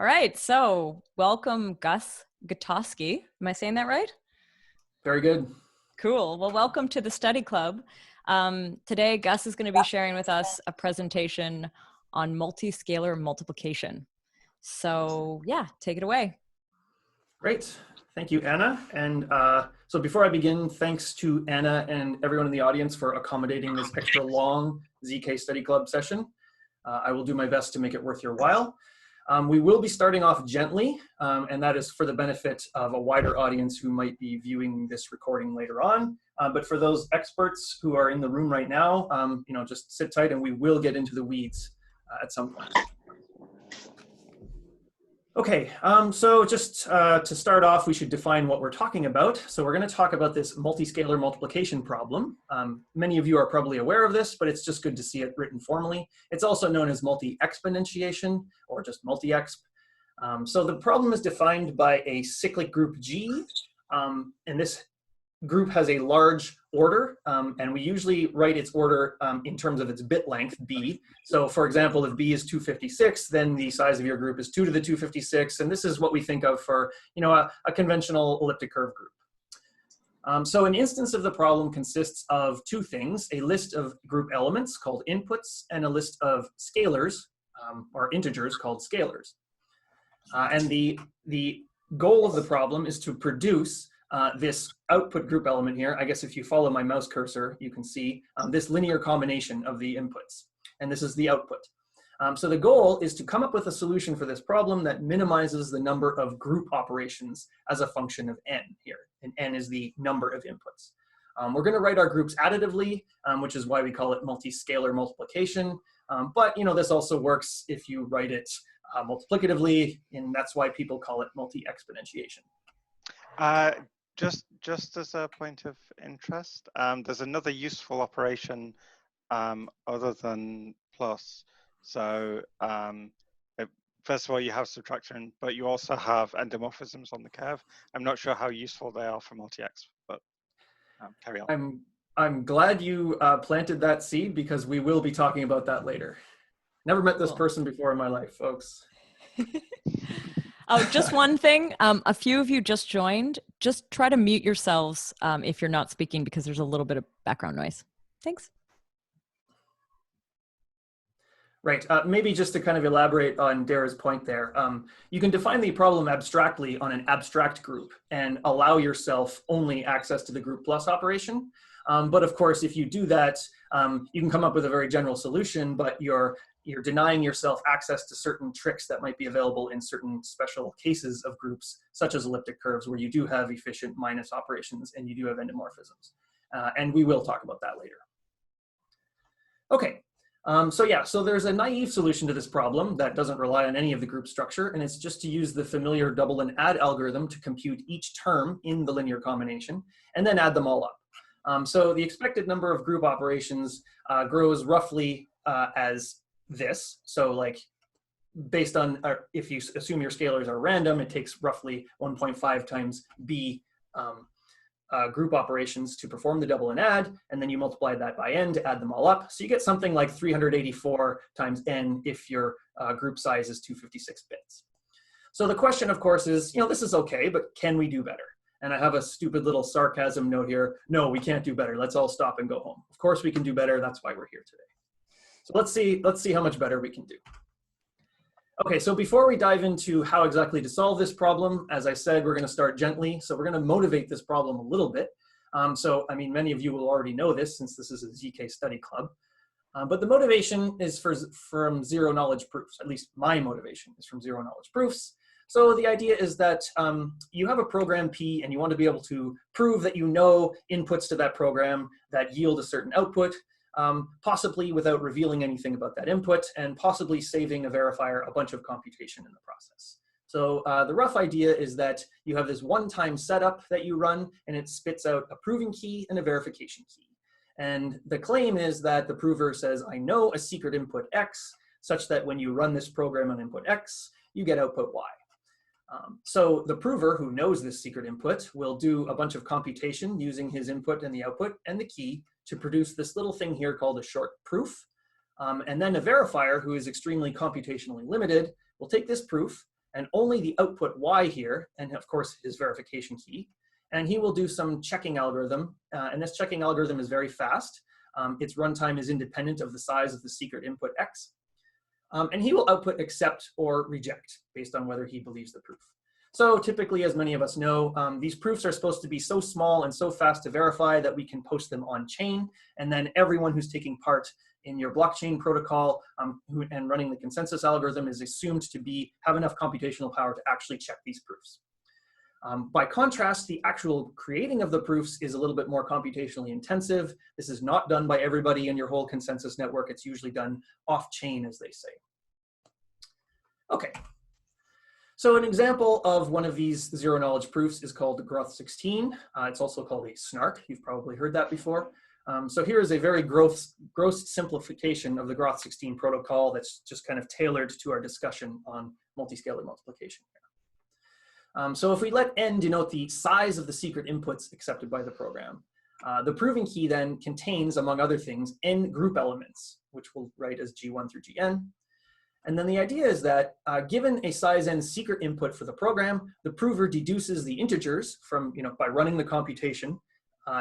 All right, so welcome Gus Gutoski. Am I saying that right? Very good. Cool. Well, welcome to the study club. Today, Gus is going to be sharing with us a presentation on multi-scalar multiplication. So yeah, take it away. Great. Thank you, Anna. And so before I begin, thanks to Anna and everyone in the audience for accommodating this extra long zkStudyClub session. I will do my best to make it worth your while. We will be starting off gently, and that is for the benefit of a wider audience who might be viewing this recording later on. But for those experts who are in the room right now, just sit tight and we will get into the weeds at some point. Okay, so just to start off, we should define what we're talking about. So we're going to talk about this multi-scalar multiplication problem. Many of you are probably aware of this, but it's just good to see it written formally. It's also known as multi-exponentiation or just multi-exp. So the problem is defined by a cyclic group G, and this group has a large order, and we usually write its order in terms of its bit length, b. So for example, if b is 256, then the size of your group is 2 to the 256, and this is what we think of for a conventional elliptic curve group. So an instance of the problem consists of two things: a list of group elements called inputs, and a list of scalars, or integers called scalars. And the goal of the problem is to produce this output group element here. I guess if you follow my mouse cursor, you can see this linear combination of the inputs. And this is the output. So the goal is to come up with a solution for this problem that minimizes the number of group operations as a function of n here. And n is the number of inputs. We're going to write our groups additively, which is why we call it multi-scalar multiplication. But this also works if you write it multiplicatively, and that's why people call it multi-exponentiation. Just as a point of interest, there's another useful operation other than plus. So first of all, you have subtraction, but you also have endomorphisms on the curve. I'm not sure how useful they are for multi-x, but carry on. I'm glad you planted that seed, because we will be talking about that later. Never met this person before in my life, folks. Oh, just one thing. A few of you just joined. Just try to mute yourselves if you're not speaking, because there's a little bit of background noise. Thanks. Right. Maybe just to kind of elaborate on Dara's point there, you can define the problem abstractly on an abstract group and allow yourself only access to the group plus operation. But of course, if you do that, you can come up with a very general solution, but you're denying yourself access to certain tricks that might be available in certain special cases of groups, such as elliptic curves, where you do have efficient minus operations and you do have endomorphisms. And we will talk about that later. Okay, so there's a naive solution to this problem that doesn't rely on any of the group structure, and it's just to use the familiar double and add algorithm to compute each term in the linear combination, and then add them all up. So the expected number of group operations grows roughly as this. So like based on, if you assume your scalars are random, it takes roughly 1.5 times b group operations to perform the double and add, and then you multiply that by n to add them all up. So you get something like 384 times n if your group size is 256 bits. So the question, of course, is, this is okay, but can we do better? And I have a stupid little sarcasm note here. No, we can't do better. Let's all stop and go home. Of course we can do better. That's why we're here today. So let's see how much better we can do. Okay, so before we dive into how exactly to solve this problem, as I said, we're going to start gently. So we're going to motivate this problem a little bit. So, I mean, many of you will already know this since this is a zkStudyClub. But the motivation is from zero knowledge proofs. At least my motivation is from zero knowledge proofs. So the idea is that you have a program P and you want to be able to prove that you know inputs to that program that yield a certain output, possibly without revealing anything about that input, and possibly saving a verifier a bunch of computation in the process. So the rough idea is that you have this one-time setup that you run, and it spits out a proving key and a verification key. And the claim is that the prover says, I know a secret input X, such that when you run this program on input X, you get output Y. So the prover, who knows this secret input, will do a bunch of computation using his input and the output and the key to produce this little thing here called a short proof. And then a verifier, who is extremely computationally limited, will take this proof and only the output y here, and of course his verification key. And he will do some checking algorithm, and this checking algorithm is very fast. Its runtime is independent of the size of the secret input x. And he will output accept or reject based on whether he believes the proof. So typically, as many of us know, these proofs are supposed to be so small and so fast to verify that we can post them on chain, and then everyone who's taking part in your blockchain protocol and running the consensus algorithm is assumed to have enough computational power to actually check these proofs. By contrast, the actual creating of the proofs is a little bit more computationally intensive. This is not done by everybody in your whole consensus network. It's usually done off-chain, as they say. Okay. So an example of one of these zero-knowledge proofs is called the Groth16. It's also called a snark. You've probably heard that before. So here is a very gross simplification of the Groth16 protocol that's just kind of tailored to our discussion on multi-scalar multiplication. So if we let n denote the size of the secret inputs accepted by the program, the proving key then contains, among other things, n group elements, which we'll write as g1 through gn. And then the idea is that given a size n secret input for the program, the prover deduces the integers from, by running the computation,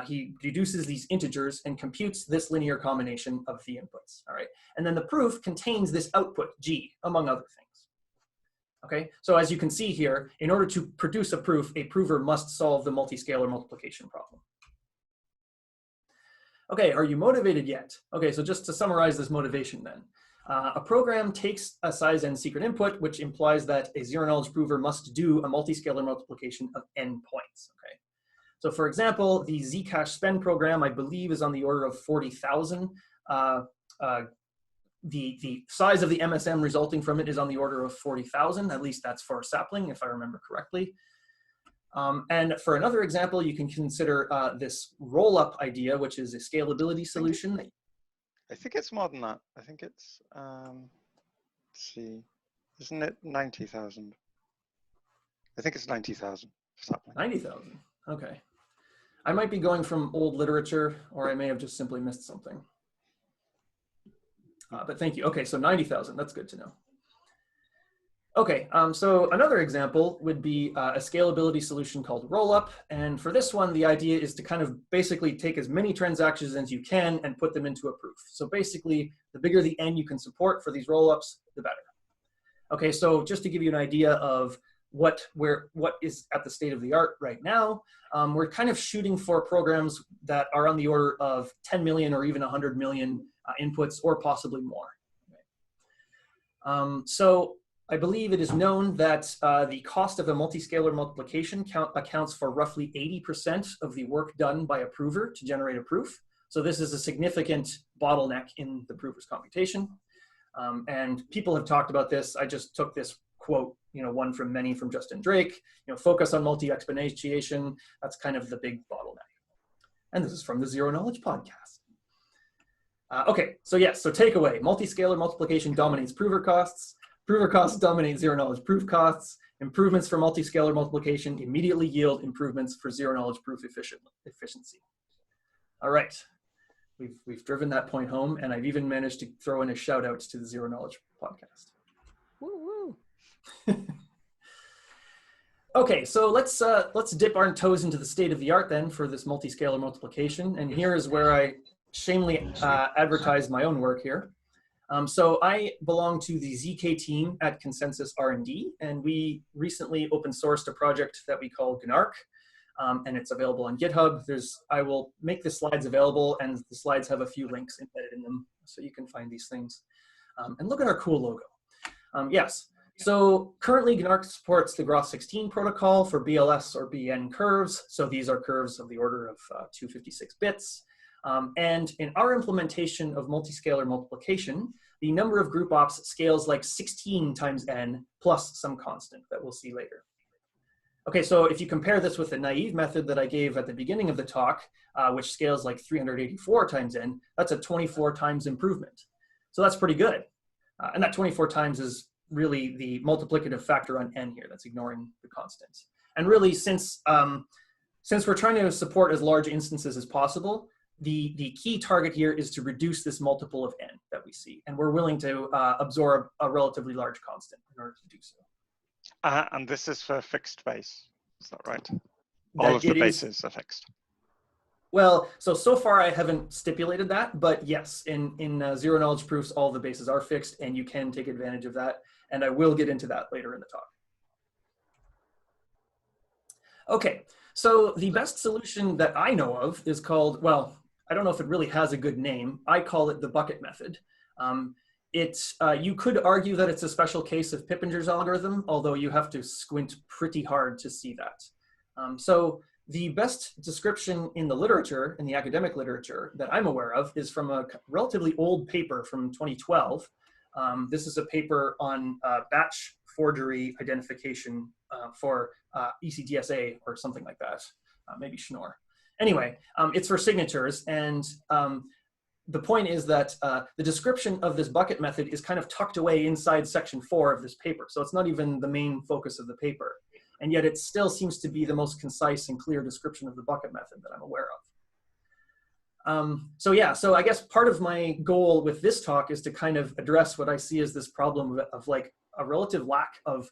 he deduces these integers and computes this linear combination of the inputs, all right? And then the proof contains this output, g, among other things. Okay, so as you can see here, in order to produce a proof, a prover must solve the multi-scalar multiplication problem. Okay, are you motivated yet? Okay, so just to summarize this motivation then. A program takes a size n secret input, which implies that a zero-knowledge prover must do a multi-scalar multiplication of n points, okay? So for example, the zcash spend program, I believe, is on the order of 40,000. The size of the MSM resulting from it is on the order of 40,000, at least that's for a sapling, if I remember correctly. And for another example, you can consider this roll-up idea, which is a scalability solution. I think it's more than that. I think it's, let's see, isn't it 90,000? I think it's 90,000 for sapling. 90,000, okay. I might be going from old literature, or I may have just simply missed something. But thank you. Okay, so 90,000, that's good to know. Okay, so another example would be a scalability solution called rollup. And for this one, the idea is to kind of basically take as many transactions as you can and put them into a proof. So basically, the bigger the n you can support for these rollups, the better. Okay, so just to give you an idea of what is at the state of the art right now, we're kind of shooting for programs that are on the order of 10 million or even 100 million inputs, or possibly more. So I believe it is known that the cost of a multi-scalar multiplication accounts for roughly 80% of the work done by a prover to generate a proof. So this is a significant bottleneck in the prover's computation. And people have talked about this. I just took this quote, one from many from Justin Drake, focus on multi-exponentiation. That's kind of the big bottleneck. And this is from the Zero Knowledge podcast. Okay, so yes, so takeaway, multi-scalar multiplication dominates prover costs. Prover costs dominate zero-knowledge proof costs. Improvements for multi-scalar multiplication immediately yield improvements for zero-knowledge proof efficiency. All right, we've driven that point home, and I've even managed to throw in a shout out to the Zero Knowledge podcast. Woo woo. Okay, so let's dip our toes into the state of the art then for this multi-scalar multiplication, and here is where I shamelessly advertise my own work here. So I belong to the ZK team at Consensys R&D, and we recently open sourced a project that we call Gnark, and it's available on GitHub. I will make the slides available, and the slides have a few links embedded in them, so you can find these things. And look at our cool logo. Yes, so currently Gnark supports the Groth16 protocol for BLS or BN curves. So these are curves of the order of 256 bits. And in our implementation of multi-scalar multiplication, the number of group ops scales like 16 times n plus some constant that we'll see later. Okay, so if you compare this with the naive method that I gave at the beginning of the talk, which scales like 384 times n, that's a 24 times improvement. So that's pretty good. And that 24 times is really the multiplicative factor on n here. That's ignoring the constant. And really, since we're trying to support as large instances as possible, the key target here is to reduce this multiple of n that we see. And we're willing to absorb a relatively large constant in order to do so. And this is for fixed base, is that right? All of the bases are fixed. Well, so far I haven't stipulated that, but yes, in zero knowledge proofs, all the bases are fixed, and you can take advantage of that. And I will get into that later in the talk. Okay, so the best solution that I know of is called, well, I don't know if it really has a good name. I call it the bucket method. You could argue that it's a special case of Pippinger's algorithm, although you have to squint pretty hard to see that. So the best description in the literature, in the academic literature that I'm aware of, is from a relatively old paper from 2012. This is a paper on batch forgery identification for ECDSA or something like that, maybe Schnorr. Anyway, it's for signatures, and the point is that the description of this bucket method is kind of tucked away inside section 4 of this paper, so it's not even the main focus of the paper. And yet it still seems to be the most concise and clear description of the bucket method that I'm aware of. So I guess part of my goal with this talk is to kind of address what I see as this problem of like a relative lack of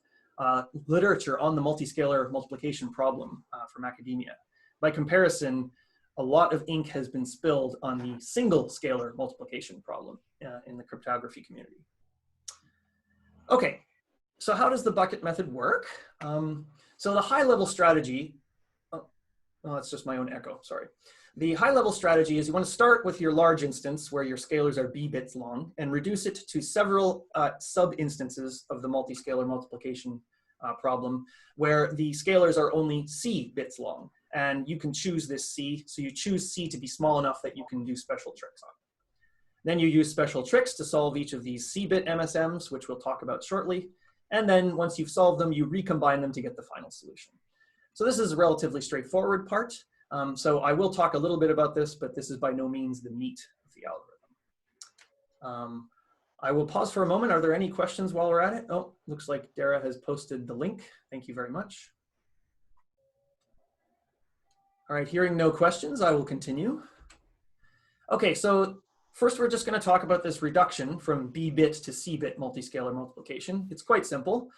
literature on the multiscalar multiplication problem from academia. By comparison, a lot of ink has been spilled on the single scalar multiplication problem in the cryptography community. Okay, so how does the bucket method work? So the high-level strategy, that's just my own echo, sorry. The high-level strategy is you want to start with your large instance where your scalars are b bits long and reduce it to several sub-instances of the multiscalar multiplication problem where the scalars are only c bits long. And you can choose this c, so you choose c to be small enough that you can do special tricks on. Then you use special tricks to solve each of these c-bit MSMs, which we'll talk about shortly. And then once you've solved them, you recombine them to get the final solution. So this is a relatively straightforward part. So I will talk a little bit about this, but this is by no means the meat of the algorithm. I will pause for a moment. Are there any questions while we're at it? Oh, looks like Dara has posted the link. Thank you very much. All right, hearing no questions, I will continue. Okay, so first we're just going to talk about this reduction from b-bit to c-bit multiscalar multiplication. It's quite simple.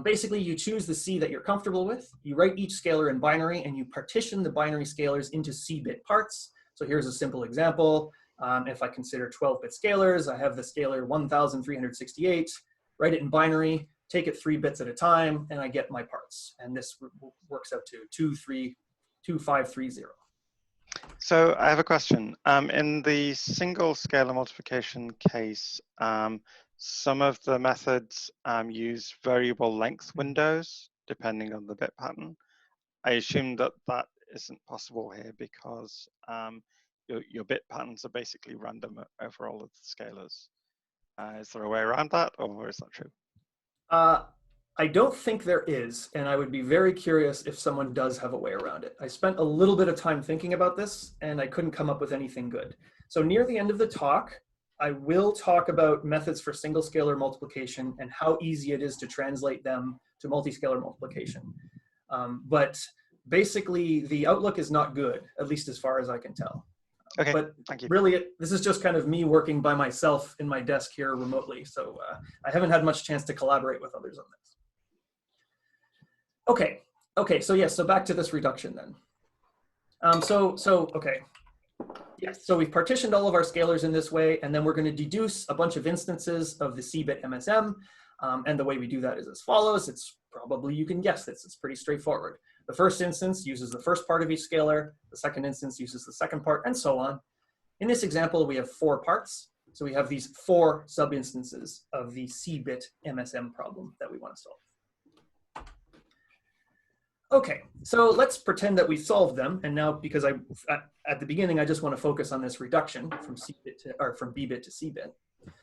Basically, you choose the c that you're comfortable with, you write each scalar in binary, and you partition the binary scalars into c-bit parts. So here's a simple example. If I consider 12-bit scalars, I have the scalar 1368, write it in binary, take it 3 bits at a time, and I get my parts. And this works out to 2530. So I have a question. In the single scalar multiplication case, some of the methods use variable length windows depending on the bit pattern. I assume that that isn't possible here because your bit patterns are basically random over all of the scalars. Is there a way around that, or is that true? I don't think there is, and I would be very curious if someone does have a way around it. I spent a little bit of time thinking about this, and I couldn't come up with anything good. So near the end of the talk, I will talk about methods for single scalar multiplication and how easy it is to translate them to multiscalar multiplication. But basically, the outlook is not good, at least as far as I can tell. Okay, but thank you. Really, this is just kind of me working by myself in my desk here remotely, so I haven't had much chance to collaborate with others on this. Okay, so yes, so back to this reduction then. Okay. Yes, so we've partitioned all of our scalars in this way, and then we're going to deduce a bunch of instances of the c-bit MSM, and the way we do that is as follows. It's probably, you can guess this, it's pretty straightforward. The first instance uses the first part of each scalar, the second instance uses the second part, and so on. In this example, we have 4 parts, so we have these 4 sub-instances of the c-bit MSM problem that we want to solve. Okay, so let's pretend that we solved them, and now because at the beginning I just want to focus on this reduction from c-bit to, or from b-bit to c-bit.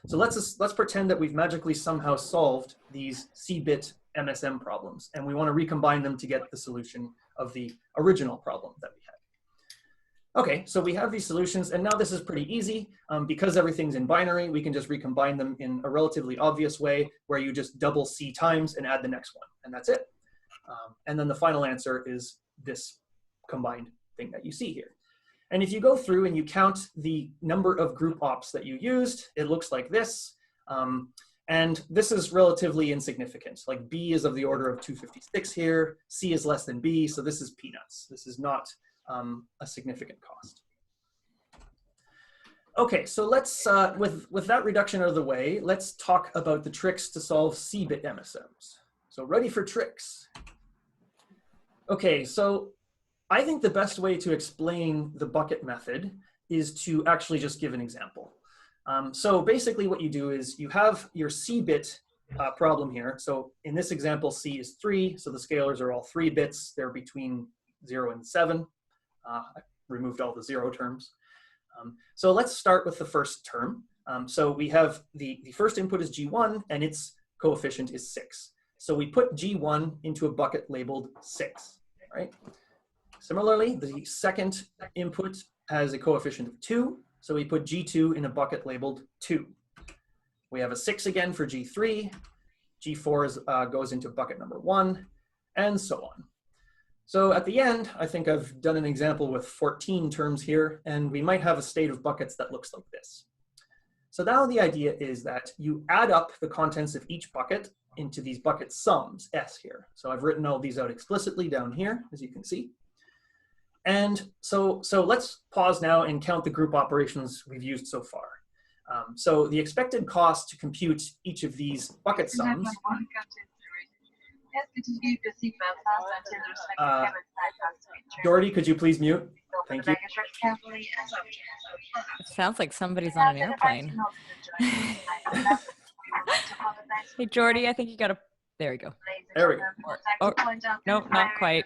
So let's pretend that we've magically somehow solved these c-bit MSM problems, and we want to recombine them to get the solution of the original problem that we had. Okay, so we have these solutions, and now this is pretty easy. Because everything's in binary, we can just recombine them in a relatively obvious way where you just double c times and add the next one, and that's it. And then the final answer is this combined thing that you see here. And if you go through and you count the number of group ops that you used, it looks like this. And this is relatively insignificant. Like B is of the order of 256 here, C is less than B, so this is peanuts. This is not a significant cost. Okay, so let's, with that reduction out of the way, let's talk about the tricks to solve C-bit MSMs. So ready for tricks. Okay, so I think the best way to explain the bucket method is to actually just give an example. So basically what you do is you have your C-bit problem here. So in this example, C is 3, so the scalars are all 3 bits. They're between 0 and 7. I removed all the 0 terms. So let's start with the first term. So we have the first input is G1, and its coefficient is 6. So we put G1 into a bucket labeled 6, right? Similarly, the second input has a coefficient of 2, so we put G2 in a bucket labeled 2. We have a 6 again for G3, G4 goes into bucket number 1, and so on. So at the end, I think I've done an example with 14 terms here, and we might have a state of buckets that looks like this. So now the idea is that you add up the contents of each bucket into these bucket sums, S here. So I've written all these out explicitly down here, as you can see. And so let's pause now and count the group operations we've used so far. So the expected cost to compute each of these bucket sums. Doherty, could you please mute? Thank you. It sounds like somebody's on an airplane. Hey, Jordy, I think you got to, there we go. There we go. Oh, no, not quite.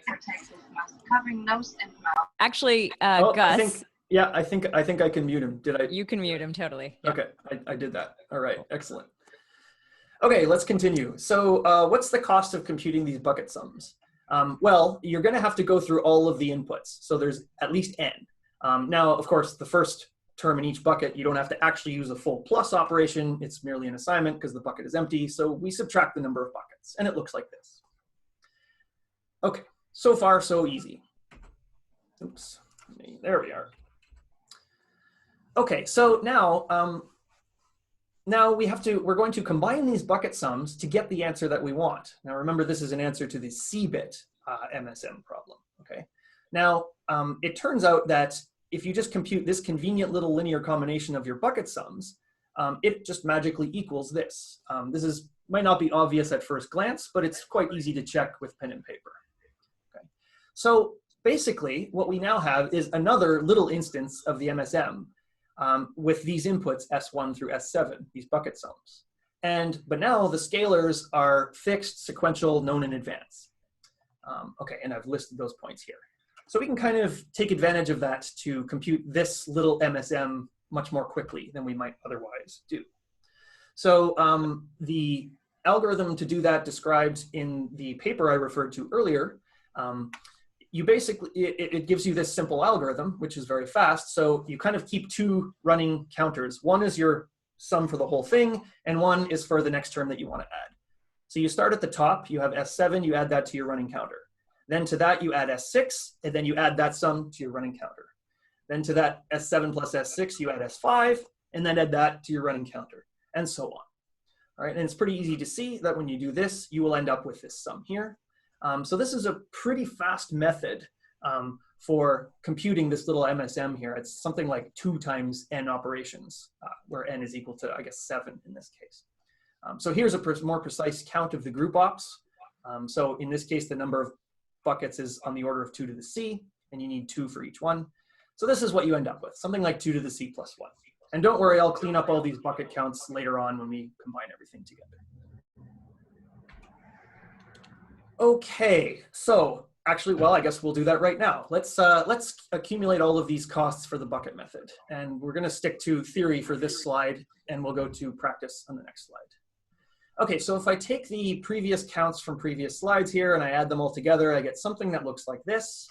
Actually, Gus. I think I can mute him. Did I? You can mute him, totally. Yep. Okay, I did that. All right, excellent. Okay, let's continue. So what's the cost of computing these bucket sums? Well, you're going to have to go through all of the inputs. So there's at least n. Now, of course, the first term in each bucket, you don't have to actually use a full plus operation. It's merely an assignment because the bucket is empty. So we subtract the number of buckets, and it looks like this. Okay, so far so easy. Oops, there we are. Okay, so now, we're going to combine these bucket sums to get the answer that we want. Now remember, this is an answer to the C-bit MSM problem, okay? Now, it turns out that if you just compute this convenient little linear combination of your bucket sums, it just magically equals this. This might not be obvious at first glance, but it's quite easy to check with pen and paper. Okay. So basically, what we now have is another little instance of the MSM with these inputs S1 through S7, these bucket sums. But now the scalars are fixed, sequential, known in advance. Okay, and I've listed those points here. So we can kind of take advantage of that to compute this little MSM much more quickly than we might otherwise do. So the algorithm to do that described in the paper I referred to earlier, you basically, it gives you this simple algorithm, which is very fast. So you kind of keep 2 running counters. One is your sum for the whole thing, and one is for the next term that you want to add. So you start at the top, you have S7, you add that to your running counter. Then to that, you add S6, and then you add that sum to your running counter. Then to that S7 plus S6, you add S5, and then add that to your running counter, and so on. All right, and it's pretty easy to see that when you do this, you will end up with this sum here. So this is a pretty fast method for computing this little MSM here. It's something like 2 times n operations, where n is equal to, I guess, 7 in this case. So here's a more precise count of the group ops. So in this case, the number of buckets is on the order of 2 to the c, and you need 2 for each one. So this is what you end up with, something like 2 to the c plus 1. And don't worry, I'll clean up all these bucket counts later on when we combine everything together. Okay, so actually, well, I guess we'll do that right now. Let's accumulate all of these costs for the bucket method. And we're going to stick to theory for this slide, and we'll go to practice on the next slide. Okay, so if I take the previous counts from previous slides here and I add them all together, I get something that looks like this.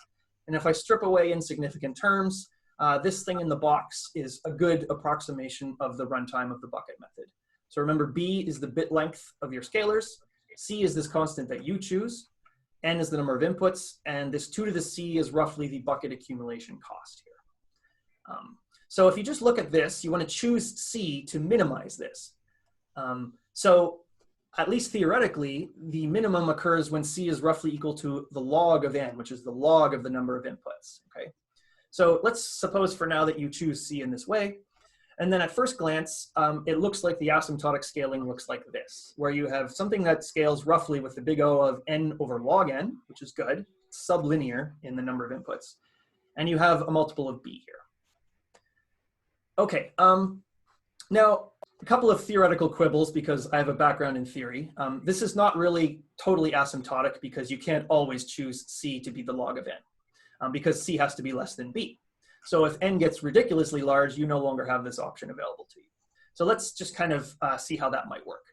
And if I strip away insignificant terms, this thing in the box is a good approximation of the runtime of the bucket method. So remember, B is the bit length of your scalars, C is this constant that you choose, N is the number of inputs, and this 2 to the C is roughly the bucket accumulation cost here. So if you just look at this, you want to choose C to minimize this. So at least theoretically, the minimum occurs when C is roughly equal to the log of n, which is the log of the number of inputs, okay? So let's suppose for now that you choose C in this way. And then at first glance, it looks like the asymptotic scaling looks like this, where you have something that scales roughly with the big O of n over log n, which is good, sublinear in the number of inputs. And you have a multiple of B here. Okay, now a couple of theoretical quibbles because I have a background in theory. This is not really totally asymptotic because you can't always choose C to be the log of n, because C has to be less than B. So if n gets ridiculously large, you no longer have this option available to you. So let's just kind of see how that might work.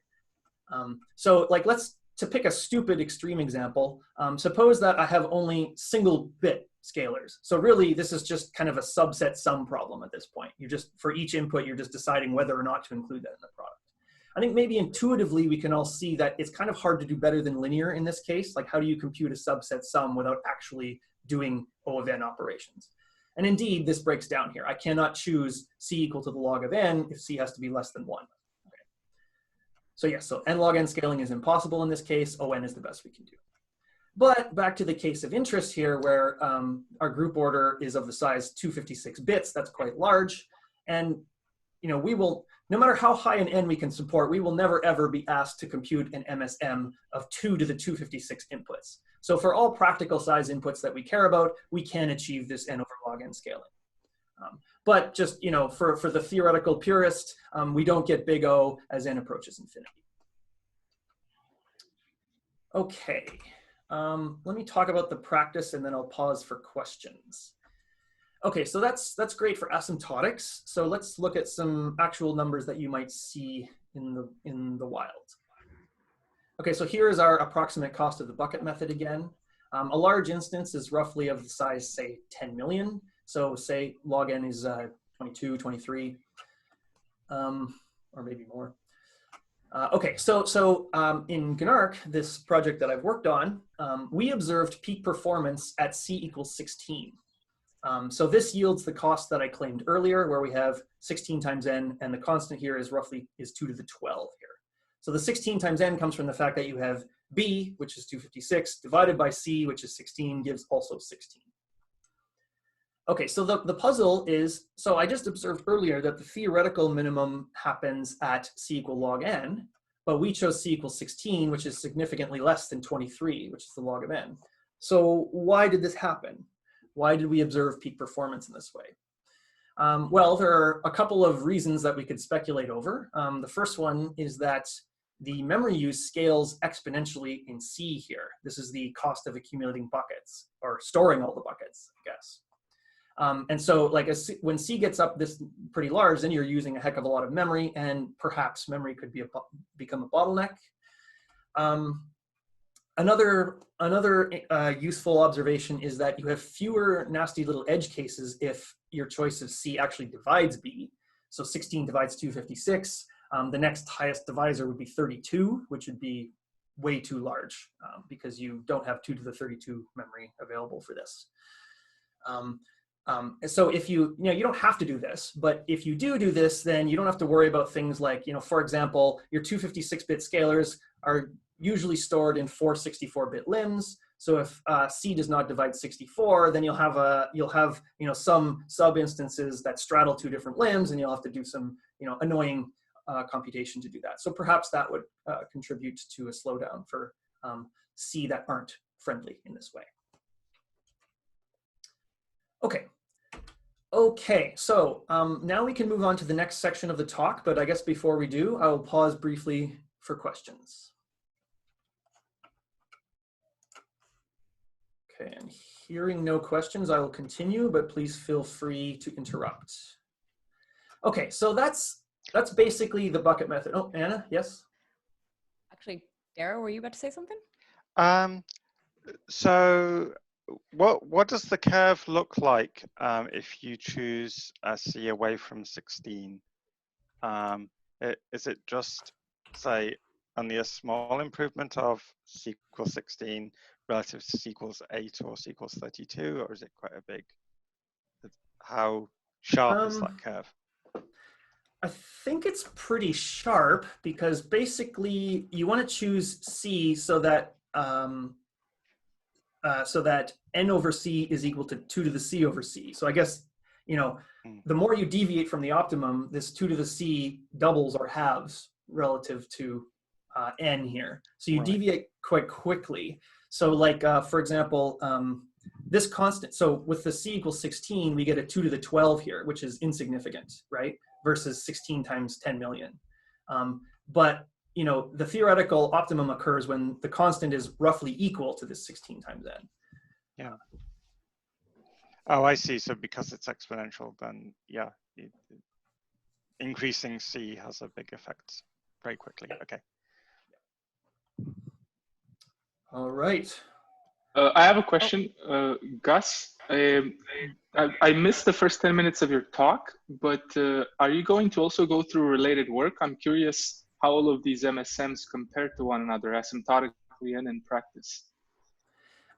So like to pick a stupid extreme example, suppose that I have only single bit scalars. So really this is just kind of a subset sum problem at this point. You just, for each input, you're just deciding whether or not to include that in the product. I think maybe intuitively we can all see that it's kind of hard to do better than linear in this case. Like how do you compute a subset sum without actually doing O of n operations? And indeed, this breaks down here. I cannot choose C equal to the log of n if C has to be less than 1. Okay. So yes, so n log n scaling is impossible in this case. On is the best we can do. But back to the case of interest here, where our group order is of the size 256 bits. That's quite large. And we will, no matter how high an n we can support, we will never ever be asked to compute an MSM of 2 to the 256 inputs. So for all practical size inputs that we care about, we can achieve this n over log n scaling. But just for the theoretical purist, we don't get big O as n approaches infinity. Okay, let me talk about the practice and then I'll pause for questions. Okay, so that's great for asymptotics. So let's look at some actual numbers that you might see in the wild. Okay, so here is our approximate cost of the bucket method again. A large instance is roughly of the size, say, 10 million. So say log n is 22, 23, or maybe more. Okay, so in GNARC, this project that I've worked on, we observed peak performance at C equals 16. So this yields the cost that I claimed earlier, where we have 16 times n, and the constant here is 2 to the 12 here. So the 16 times n comes from the fact that you have B, which is 256, divided by C, which is 16, gives also 16. Okay, so the puzzle is, so I just observed earlier that the theoretical minimum happens at C equal log n, but we chose C equals 16, which is significantly less than 23, which is the log of n. So why did this happen? Why did we observe peak performance in this way? Well, there are a couple of reasons that we could speculate over. The first one is that the memory use scales exponentially in C here. This is the cost of accumulating buckets, or storing all the buckets, I guess. And so like when C gets up this pretty large, then you're using a heck of a lot of memory, and perhaps memory could become a bottleneck. Another useful observation is that you have fewer nasty little edge cases if your choice of C actually divides B. So 16 divides 256. The next highest divisor would be 32, which would be way too large because you don't have 2 to the 32 memory available for this. So if you don't have to do this, but if you do this, then you don't have to worry about things like, for example, your 256-bit scalars are usually stored in 4 64-bit limbs. So if C does not divide 64, then you'll have some sub-instances that straddle 2 different limbs, and you'll have to do some annoying computation to do that. So perhaps that would contribute to a slowdown for C that aren't friendly in this way. Okay, so now we can move on to the next section of the talk, but I guess before we do, I will pause briefly for questions. Okay, and hearing no questions, I will continue, but please feel free to interrupt. Okay, so that's basically the bucket method. Oh, Anna, yes? Actually, Dara, were you about to say something? So what does the curve look like if you choose C away from 16? Is it just, say, only a small improvement of C equals 16 relative to C equals 8 or C equals 32, or is it quite a big? How sharp is that curve? I think it's pretty sharp because basically you want to choose C so that n over c is equal to 2 to the c over c. So I guess, you know, the more you deviate from the optimum, this 2 to the c doubles or halves relative to n here. So you deviate quite quickly. So like, for example, this constant, so with the c equals 16, we get a 2 to the 12 here, which is insignificant, right? Versus 16 times 10 million. But you know, the theoretical optimum occurs when the constant is roughly equal to this 16 times n. Yeah. Oh, I see. So because it's exponential, then yeah, increasing c has a big effect very quickly. Okay. All right. I have a question, Gus. I missed the first 10 minutes of your talk, but are you going to also go through related work? I'm curious how all of these MSMs compare to one another asymptotically and in practice.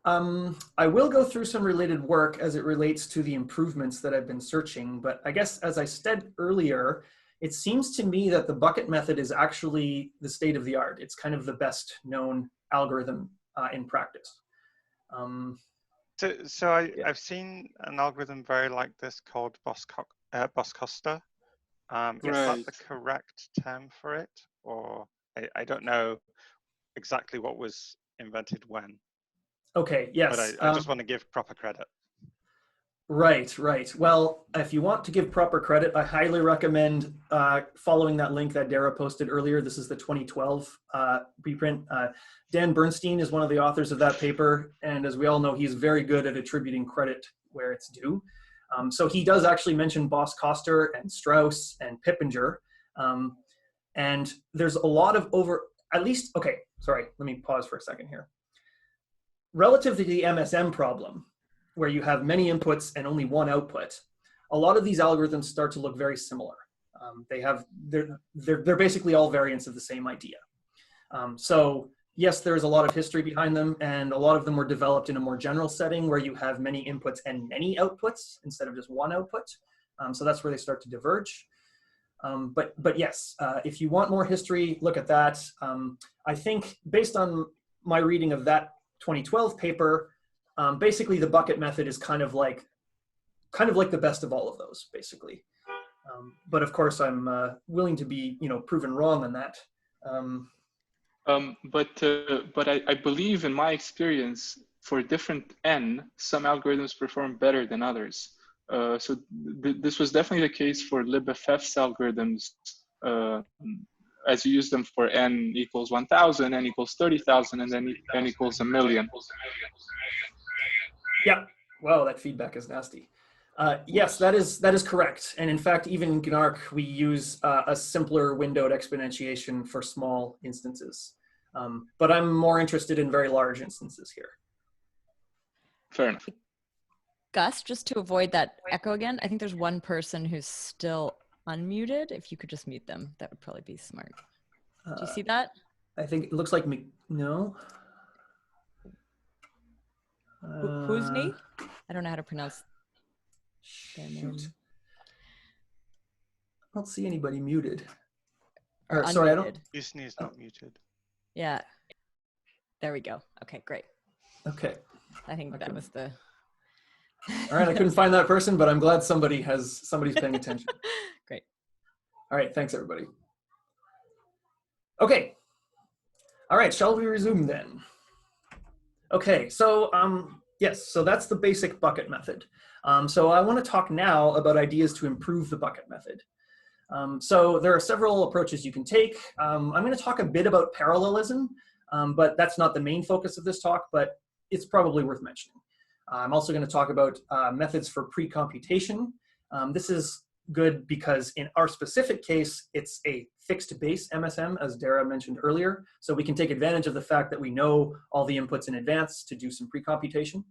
I will go through some related work as it relates to the improvements that I've been searching, but I guess as I said earlier, it seems to me that the bucket method is actually the state of the art. It's kind of the best known algorithm in practice. I've seen an algorithm very like this called Bos-Costa. Is that the correct term for it? Or I don't know exactly what was invented when. Okay, yes. But I just want to give proper credit. Right, right. Well, if you want to give proper credit, I highly recommend following that link that Dara posted earlier. This is the 2012 preprint. Dan Bernstein is one of the authors of that paper, and as we all know, he's very good at attributing credit where it's due. So he does actually mention Bos-Costa and Strauss and Pippinger, and there's a lot of okay, sorry, let me pause for a second here. Relative to the MSM problem, where you have many inputs and only one output, a lot of these algorithms start to look very similar. They're basically all variants of the same idea. So yes, there's a lot of history behind them, and a lot of them were developed in a more general setting where you have many inputs and many outputs instead of just one output. So that's where they start to diverge. But yes, if you want more history, look at that. I think based on my reading of that 2012 paper, basically the bucket method is kind of like the best of all of those, basically. But of course, I'm willing to be, proven wrong on that. But I believe in my experience, for different n, some algorithms perform better than others. So this was definitely the case for libff's algorithms. As you use them for n equals 1,000, n equals 30,000, and then n equals 1,000,000. Yeah, wow, that feedback is nasty. Yes, that is correct. And in fact, even in GNARC, we use a simpler windowed exponentiation for small instances. But I'm more interested in very large instances here. Fair enough. Gus, just to avoid that echo again, I think there's one person who's still unmuted. If you could just mute them, that would probably be smart. Do you see that? I think it looks like me. No. Who's me? I don't know how to pronounce their name. Shoot. I don't see anybody muted. Or sorry, I unmuted. don't. Usni is not muted. Yeah. There we go. Okay, great. Okay. I think that was the. All right, I couldn't find that person, but I'm glad somebody's paying attention. Great. All right, thanks everybody. Okay. All right, shall we resume then? Okay, so yes, so that's the basic bucket method. So I want to talk now about ideas to improve the bucket method. So there are several approaches you can take. I'm going to talk a bit about parallelism, but that's not the main focus of this talk, but it's probably worth mentioning. I'm also going to talk about methods for precomputation. This is good because in our specific case, it's a fixed base MSM, as Dara mentioned earlier. So we can take advantage of the fact that we know all the inputs in advance to do some precomputation.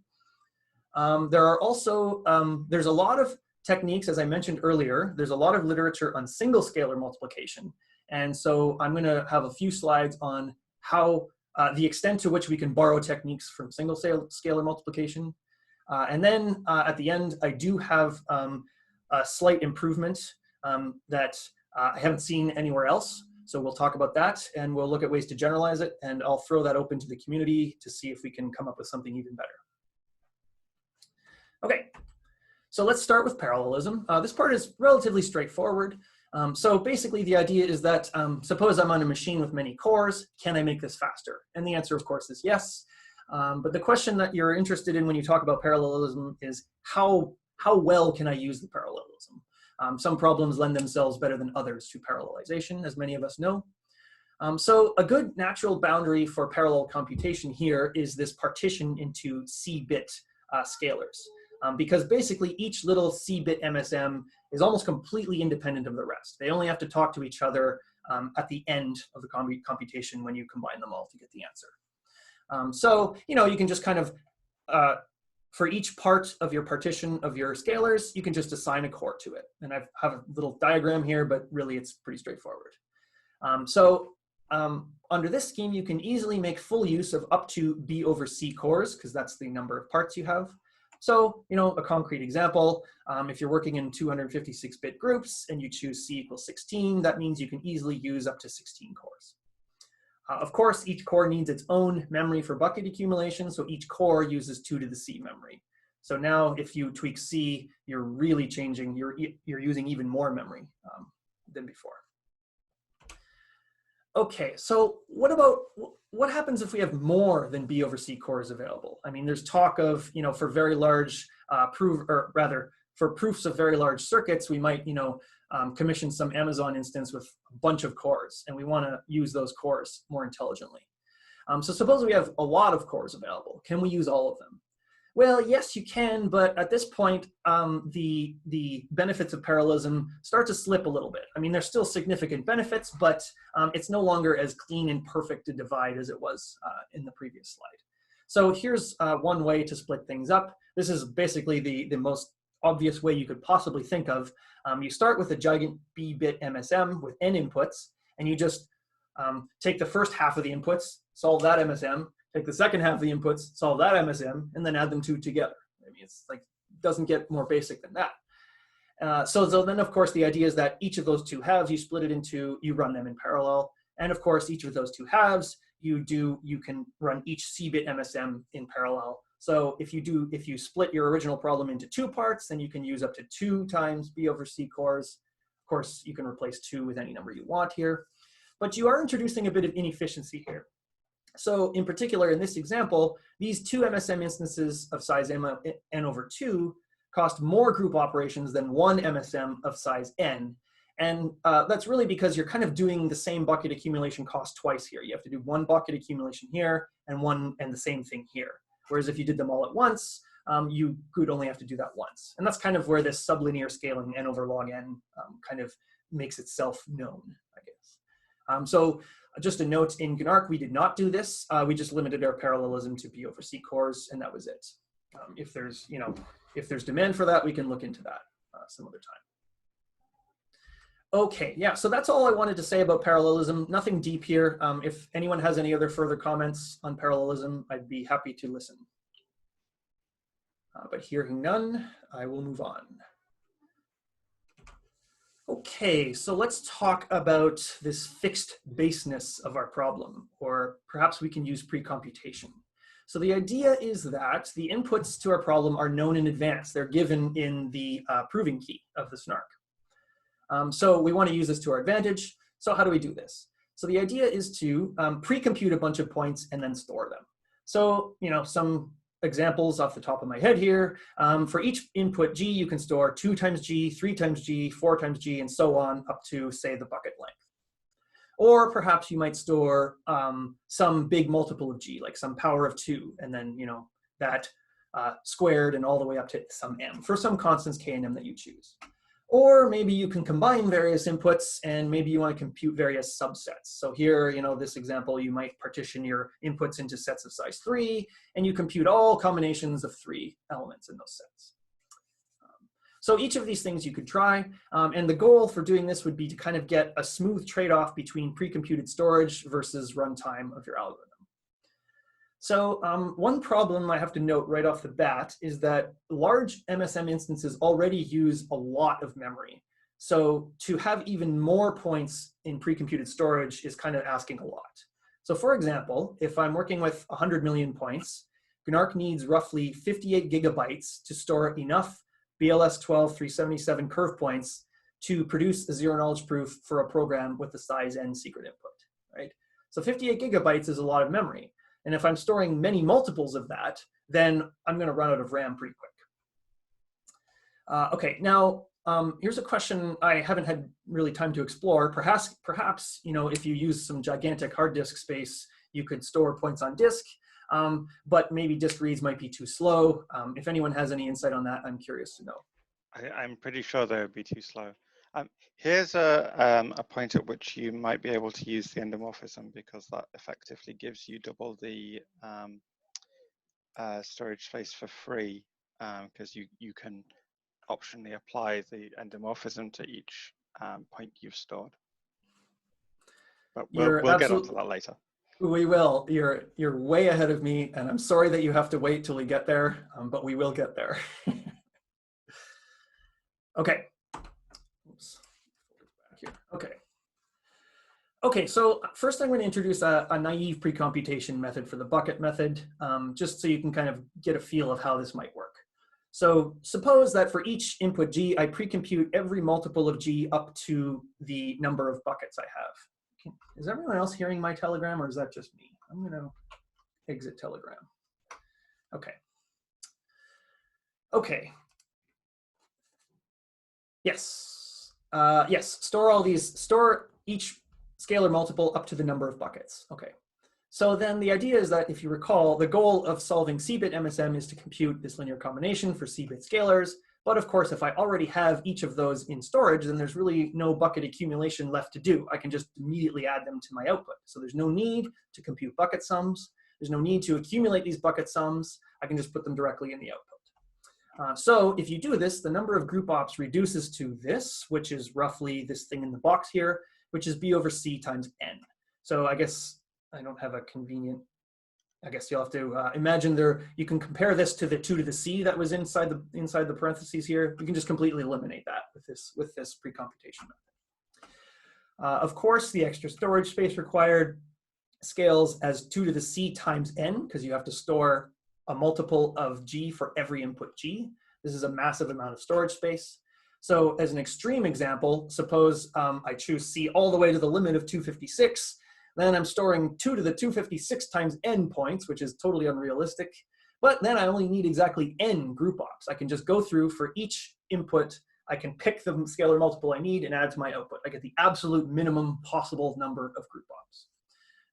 There are also, there's a lot of techniques, as I mentioned earlier, there's a lot of literature on single-scalar multiplication. And so I'm going to have a few slides on how the extent to which we can borrow techniques from single-scalar multiplication. And then at the end, I do have a slight improvement that I haven't seen anywhere else, so we'll talk about that, and we'll look at ways to generalize it, and I'll throw that open to the community to see if we can come up with something even better. Okay, so let's start with parallelism. This part is relatively straightforward. So basically the idea is that suppose I'm on a machine with many cores, can I make this faster? And the answer of course is yes. But the question that you're interested in when you talk about parallelism is how well can I use the parallelism? Some problems lend themselves better than others to parallelization, as many of us know. So a good natural boundary for parallel computation here is this partition into C-bit scalars. Because basically each little C-bit MSM is almost completely independent of the rest. They only have to talk to each other at the end of the computation when you combine them all to get the answer. So, you know, you can just kind of, for each part of your partition of your scalars, you can just assign a core to it. And I have a little diagram here, but really it's pretty straightforward. Under this scheme, you can easily make full use of up to B over C cores, because that's the number of parts you have. So, you know, a concrete example, if you're working in 256-bit groups and you choose C equals 16, that means you can easily use up to 16 cores. Of course, each core needs its own memory for bucket accumulation, so each core uses 2 to the C memory. So now if you tweak C, you're really changing, you're using even more memory than before. Okay, so what happens if we have more than B over C cores available? I mean, there's talk of, you know, for very large for proofs of very large circuits, we might, you know, commission some Amazon instance with a bunch of cores, and we want to use those cores more intelligently. So suppose we have a lot of cores available. Can we use all of them? Well, yes, you can, but at this point, the benefits of parallelism start to slip a little bit. I mean, there's still significant benefits, but it's no longer as clean and perfect a divide as it was in the previous slide. So here's one way to split things up. This is basically the most obvious way you could possibly think of. You start with a giant B-bit MSM with n inputs, and you just take the first half of the inputs, solve that MSM, take the second half of the inputs, solve that MSM, and then add them two together. I mean, it's like, doesn't get more basic than that. So then, of course, the idea is that each of those two halves, you split it into, you run them in parallel. And of course, each of those two halves, you can run each C-bit MSM in parallel. So if you split your original problem into 2 parts, then you can use up to 2 times B over C cores. Of course, you can replace 2 with any number you want here. But you are introducing a bit of inefficiency here. So in particular, in this example, these 2 MSM instances of size n over 2 cost more group operations than 1 MSM of size n. And that's really because you're kind of doing the same bucket accumulation cost twice here. You have to do 1 bucket accumulation here and the same thing here. Whereas if you did them all at once, you could only have to do that once. And that's kind of where this sublinear scaling n over log n kind of makes itself known, I guess. So just a note, in GNARC, we did not do this. We just limited our parallelism to B over C cores, and that was it. If there's demand for that, we can look into that some other time. Okay, yeah, so that's all I wanted to say about parallelism. Nothing deep here. If anyone has any other further comments on parallelism, I'd be happy to listen. But hearing none, I will move on. Okay, so let's talk about this fixed baseness of our problem, or perhaps we can use precomputation. So the idea is that the inputs to our problem are known in advance. They're given in the proving key of the snark. So we want to use this to our advantage. So how do we do this? So the idea is to pre-compute a bunch of points and then store them. So, you know, some examples off the top of my head here. For each input G, you can store 2 times G, 3 times G, 4 times G, and so on up to, say, the bucket length. Or perhaps you might store some big multiple of G, like some power of 2, and then, you know, that squared and all the way up to some m for some constants K and M that you choose. Or maybe you can combine various inputs, and maybe you want to compute various subsets. So here, you know, this example, you might partition your inputs into sets of size 3, and you compute all combinations of 3 elements in those sets. So each of these things you could try, and the goal for doing this would be to kind of get a smooth trade-off between pre-computed storage versus runtime of your algorithm. So one problem I have to note right off the bat is that large MSM instances already use a lot of memory. So to have even more points in pre-computed storage is kind of asking a lot. So for example, if I'm working with 100 million points, GNARC needs roughly 58 gigabytes to store enough BLS 12 377 curve points to produce a zero knowledge proof for a program with the size n secret input, right? So 58 gigabytes is a lot of memory. And if I'm storing many multiples of that, then I'm going to run out of RAM pretty quick. Okay, now here's a question I haven't had really time to explore. Perhaps if you use some gigantic hard disk space, you could store points on disk, but maybe disk reads might be too slow. If anyone has any insight on that, I'm curious to know. I'm pretty sure they would be too slow. Here's a point at which you might be able to use the endomorphism, because that effectively gives you double the storage space for free, because you can optionally apply the endomorphism to each point you've stored. But we'll get onto that later. We will. You're way ahead of me, and I'm sorry that you have to wait till we get there, but we will get there. Okay. Oops. Back here. Okay. Okay, so first I'm going to introduce a naive precomputation method for the bucket method, just so you can kind of get a feel of how this might work. So suppose that for each input g, I precompute every multiple of g up to the number of buckets I have. Is everyone else hearing my telegram, or is that just me? I'm going to exit telegram. Okay. Okay. Yes. Yes. Store each scalar multiple up to the number of buckets. Okay. So then the idea is that, if you recall, the goal of solving C-bit MSM is to compute this linear combination for C-bit scalars. But of course, if I already have each of those in storage, then there's really no bucket accumulation left to do. I can just immediately add them to my output. So there's no need to compute bucket sums. There's no need to accumulate these bucket sums. I can just put them directly in the output. So if you do this, the number of group ops reduces to this, which is roughly this thing in the box here, which is B over C times n. So I guess I don't have a convenient, I guess you'll have to imagine you can compare this to the 2 to the C that was inside the parentheses here. You can just completely eliminate that with this precomputation method. Of course, the extra storage space required scales as 2 to the C times n, because you have to store a multiple of g for every input g. This is a massive amount of storage space. So as an extreme example, suppose I choose C all the way to the limit of 256. Then I'm storing 2 to the 256 times n points, which is totally unrealistic. But then I only need exactly n group ops. I can just go through for each input. I can pick the scalar multiple I need and add to my output. I get the absolute minimum possible number of group ops.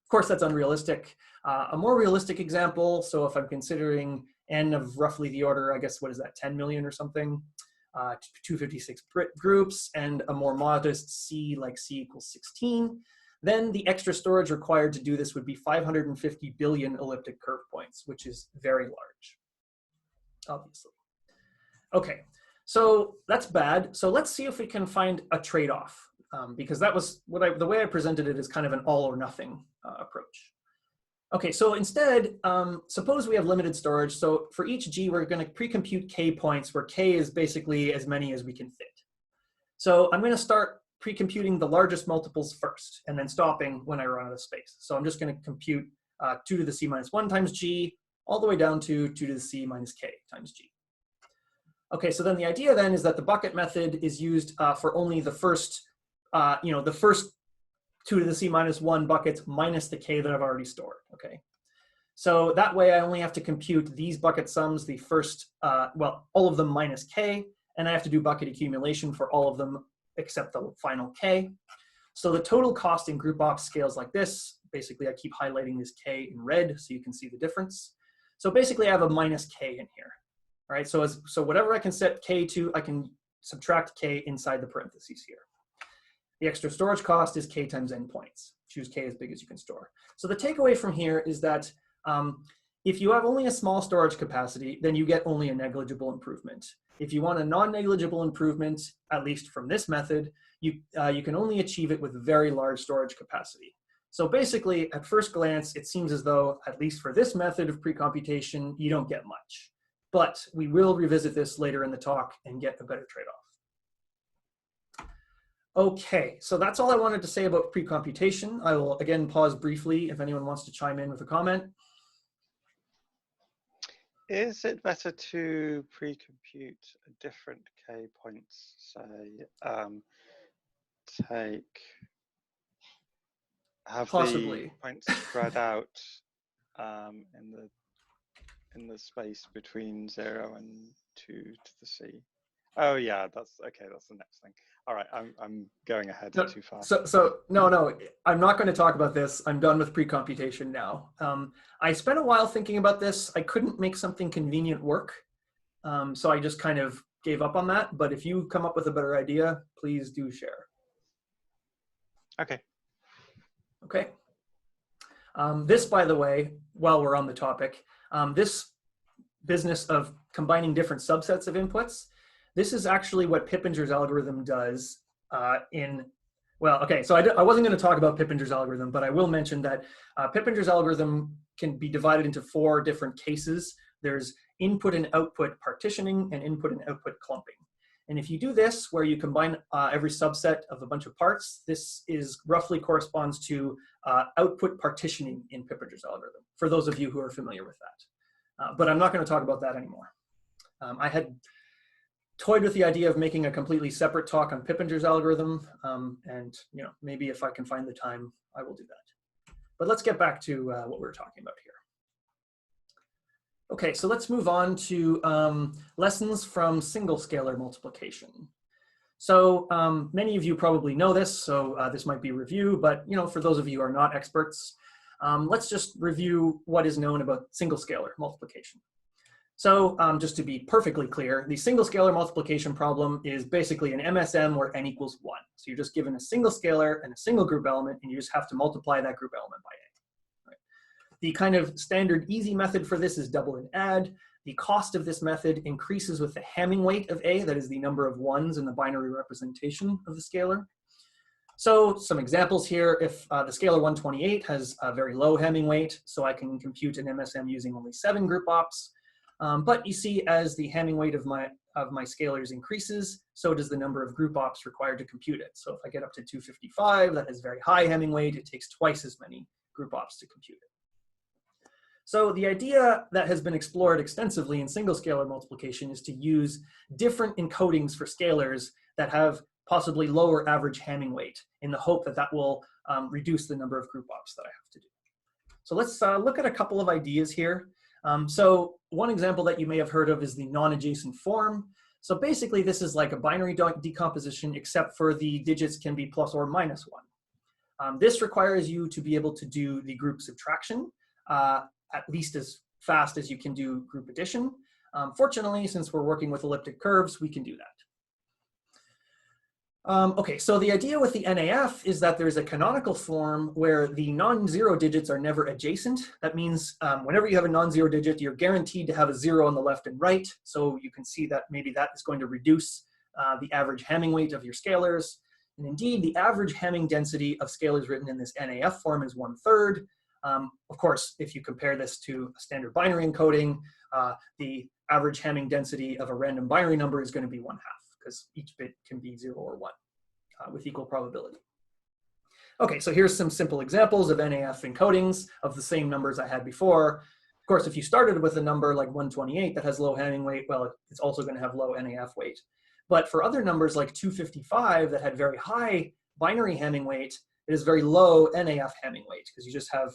Of course, that's unrealistic. A more realistic example, so if I'm considering n of roughly the order, I guess, what is that, 10 million or something, 256 groups, and a more modest C, like C equals 16, then the extra storage required to do this would be 550 billion elliptic curve points, which is very large, obviously. Okay, so that's bad. So let's see if we can find a trade-off, because that was the way I presented it is kind of an all or nothing approach. Okay, so instead, suppose we have limited storage. So for each G, we're going to pre-compute K points, where K is basically as many as we can fit. So I'm going to start pre-computing the largest multiples first, and then stopping when I run out of space. So I'm just going to compute 2 to the C minus 1 times G, all the way down to 2 to the C minus K times G. Okay, so then the idea then is that the bucket method is used for only the first, the first 2 to the C minus 1 buckets minus the K that I've already stored, okay? So that way I only have to compute these bucket sums, the first, well, all of them minus K, and I have to do bucket accumulation for all of them except the final K. So the total cost in group ops scales like this. Basically, I keep highlighting this K in red so you can see the difference. So basically, I have a minus K in here. All right, so whatever I can set K to, I can subtract K inside the parentheses here. The extra storage cost is K times n points. Choose K as big as you can store. So the takeaway from here is that if you have only a small storage capacity, then you get only a negligible improvement. If you want a non-negligible improvement, at least from this method, you can only achieve it with very large storage capacity. So basically, at first glance, it seems as though, at least for this method of precomputation, you don't get much. But we will revisit this later in the talk and get a better trade-off. Okay, so that's all I wanted to say about precomputation. I will again pause briefly if anyone wants to chime in with a comment. Is it better to pre-compute different k points, say, have Possibly. the points spread out in the space between 0 and 2 to the c? Oh yeah, that's okay. That's the next thing. All right, I'm going ahead too far. No, I'm not going to talk about this. I'm done with precomputation now. I spent a while thinking about this. I couldn't make something convenient work, so I just kind of gave up on that. But if you come up with a better idea, please do share. Okay. Okay. This, by the way, while we're on the topic, this business of combining different subsets of inputs, this is actually what Pippinger's algorithm does well, okay, so I wasn't going to talk about Pippinger's algorithm, but I will mention that Pippinger's algorithm can be divided into 4 different cases. There's input and output partitioning and input and output clumping. And if you do this, where you combine every subset of a bunch of parts, this is roughly corresponds to output partitioning in Pippinger's algorithm, for those of you who are familiar with that. But I'm not going to talk about that anymore. I had toyed with the idea of making a completely separate talk on Pippinger's algorithm, and maybe if I can find the time, I will do that. But let's get back to what we're talking about here. Okay, so let's move on to lessons from single-scalar multiplication. So many of you probably know this, so this might be review, but for those of you who are not experts, let's just review what is known about single-scalar multiplication. So just to be perfectly clear, the single-scalar multiplication problem is basically an MSM where n equals 1. So you're just given a single scalar and a single group element, and you just have to multiply that group element by a. Right. The kind of standard easy method for this is double and add. The cost of this method increases with the Hamming weight of a, that is the number of ones in the binary representation of the scalar. So some examples here, if the scalar 128 has a very low Hamming weight, so I can compute an MSM using only 7 group ops. But you see, as the Hamming weight of my scalars increases, so does the number of group ops required to compute it. So if I get up to 255, that has very high Hamming weight, it takes twice as many group ops to compute it. So the idea that has been explored extensively in single-scalar multiplication is to use different encodings for scalars that have possibly lower average Hamming weight in the hope that that will reduce the number of group ops that I have to do. So let's look at a couple of ideas here. So one example that you may have heard of is the non-adjacent form. So basically this is like a binary decomposition, except for the digits can be plus or minus 1. This requires you to be able to do the group subtraction at least as fast as you can do group addition. Fortunately, since we're working with elliptic curves, we can do that. Okay, so the idea with the NAF is that there's a canonical form where the non-zero digits are never adjacent. That means whenever you have a non-zero digit, you're guaranteed to have a 0 on the left and right. So you can see that maybe that is going to reduce the average Hamming weight of your scalars. And indeed, the average Hamming density of scalars written in this NAF form is 1/3. Of course, if you compare this to a standard binary encoding, the average Hamming density of a random binary number is going to be 1/2. Because each bit can be 0 or 1 with equal probability. Okay, so here's some simple examples of NAF encodings of the same numbers I had before. Of course, if you started with a number like 128 that has low Hamming weight, well, it's also going to have low NAF weight. But for other numbers like 255 that had very high binary Hamming weight, it is very low NAF Hamming weight because you just have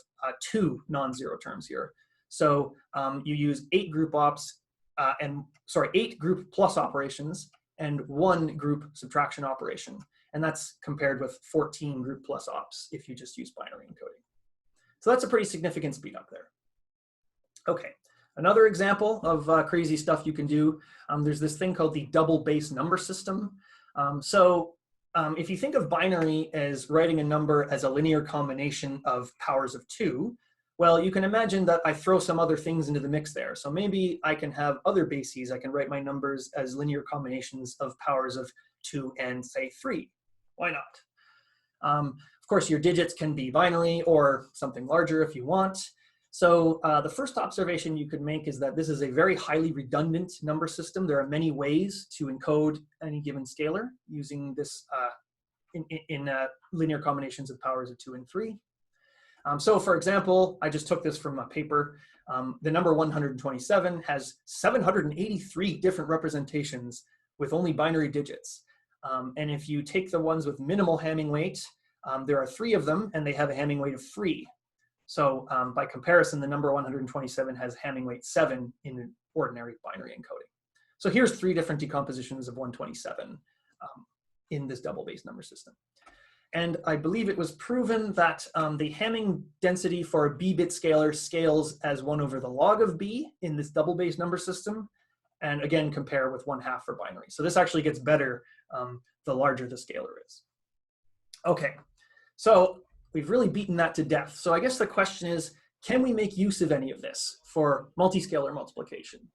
2 non-zero terms here. So you use 8 group ops 8 group plus operations and 1 group subtraction operation. And that's compared with 14 group plus ops if you just use binary encoding. So that's a pretty significant speed up there. Okay, another example of crazy stuff you can do, there's this thing called the double base number system. If you think of binary as writing a number as a linear combination of powers of 2, well, you can imagine that I throw some other things into the mix there. So maybe I can have other bases. I can write my numbers as linear combinations of powers of 2 and, say, 3. Why not? Of course, your digits can be binary or something larger if you want. So the first observation you could make is that this is a very highly redundant number system. There are many ways to encode any given scalar using this in linear combinations of powers of 2 and 3. So for example, I just took this from a paper. The number 127 has 783 different representations with only binary digits. And if you take the ones with minimal Hamming weight, there are 3 of them, and they have a Hamming weight of 3. So by comparison, the number 127 has Hamming weight 7 in an ordinary binary encoding. So here's 3 different decompositions of 127 in this double base number system. And I believe it was proven that the Hamming density for a b-bit scalar scales as 1 over the log of b in this double base number system. And again, compare with 1/2 for binary. So this actually gets better the larger the scalar is. Okay, so we've really beaten that to death. So I guess the question is, can we make use of any of this for multi-scalar multiplication?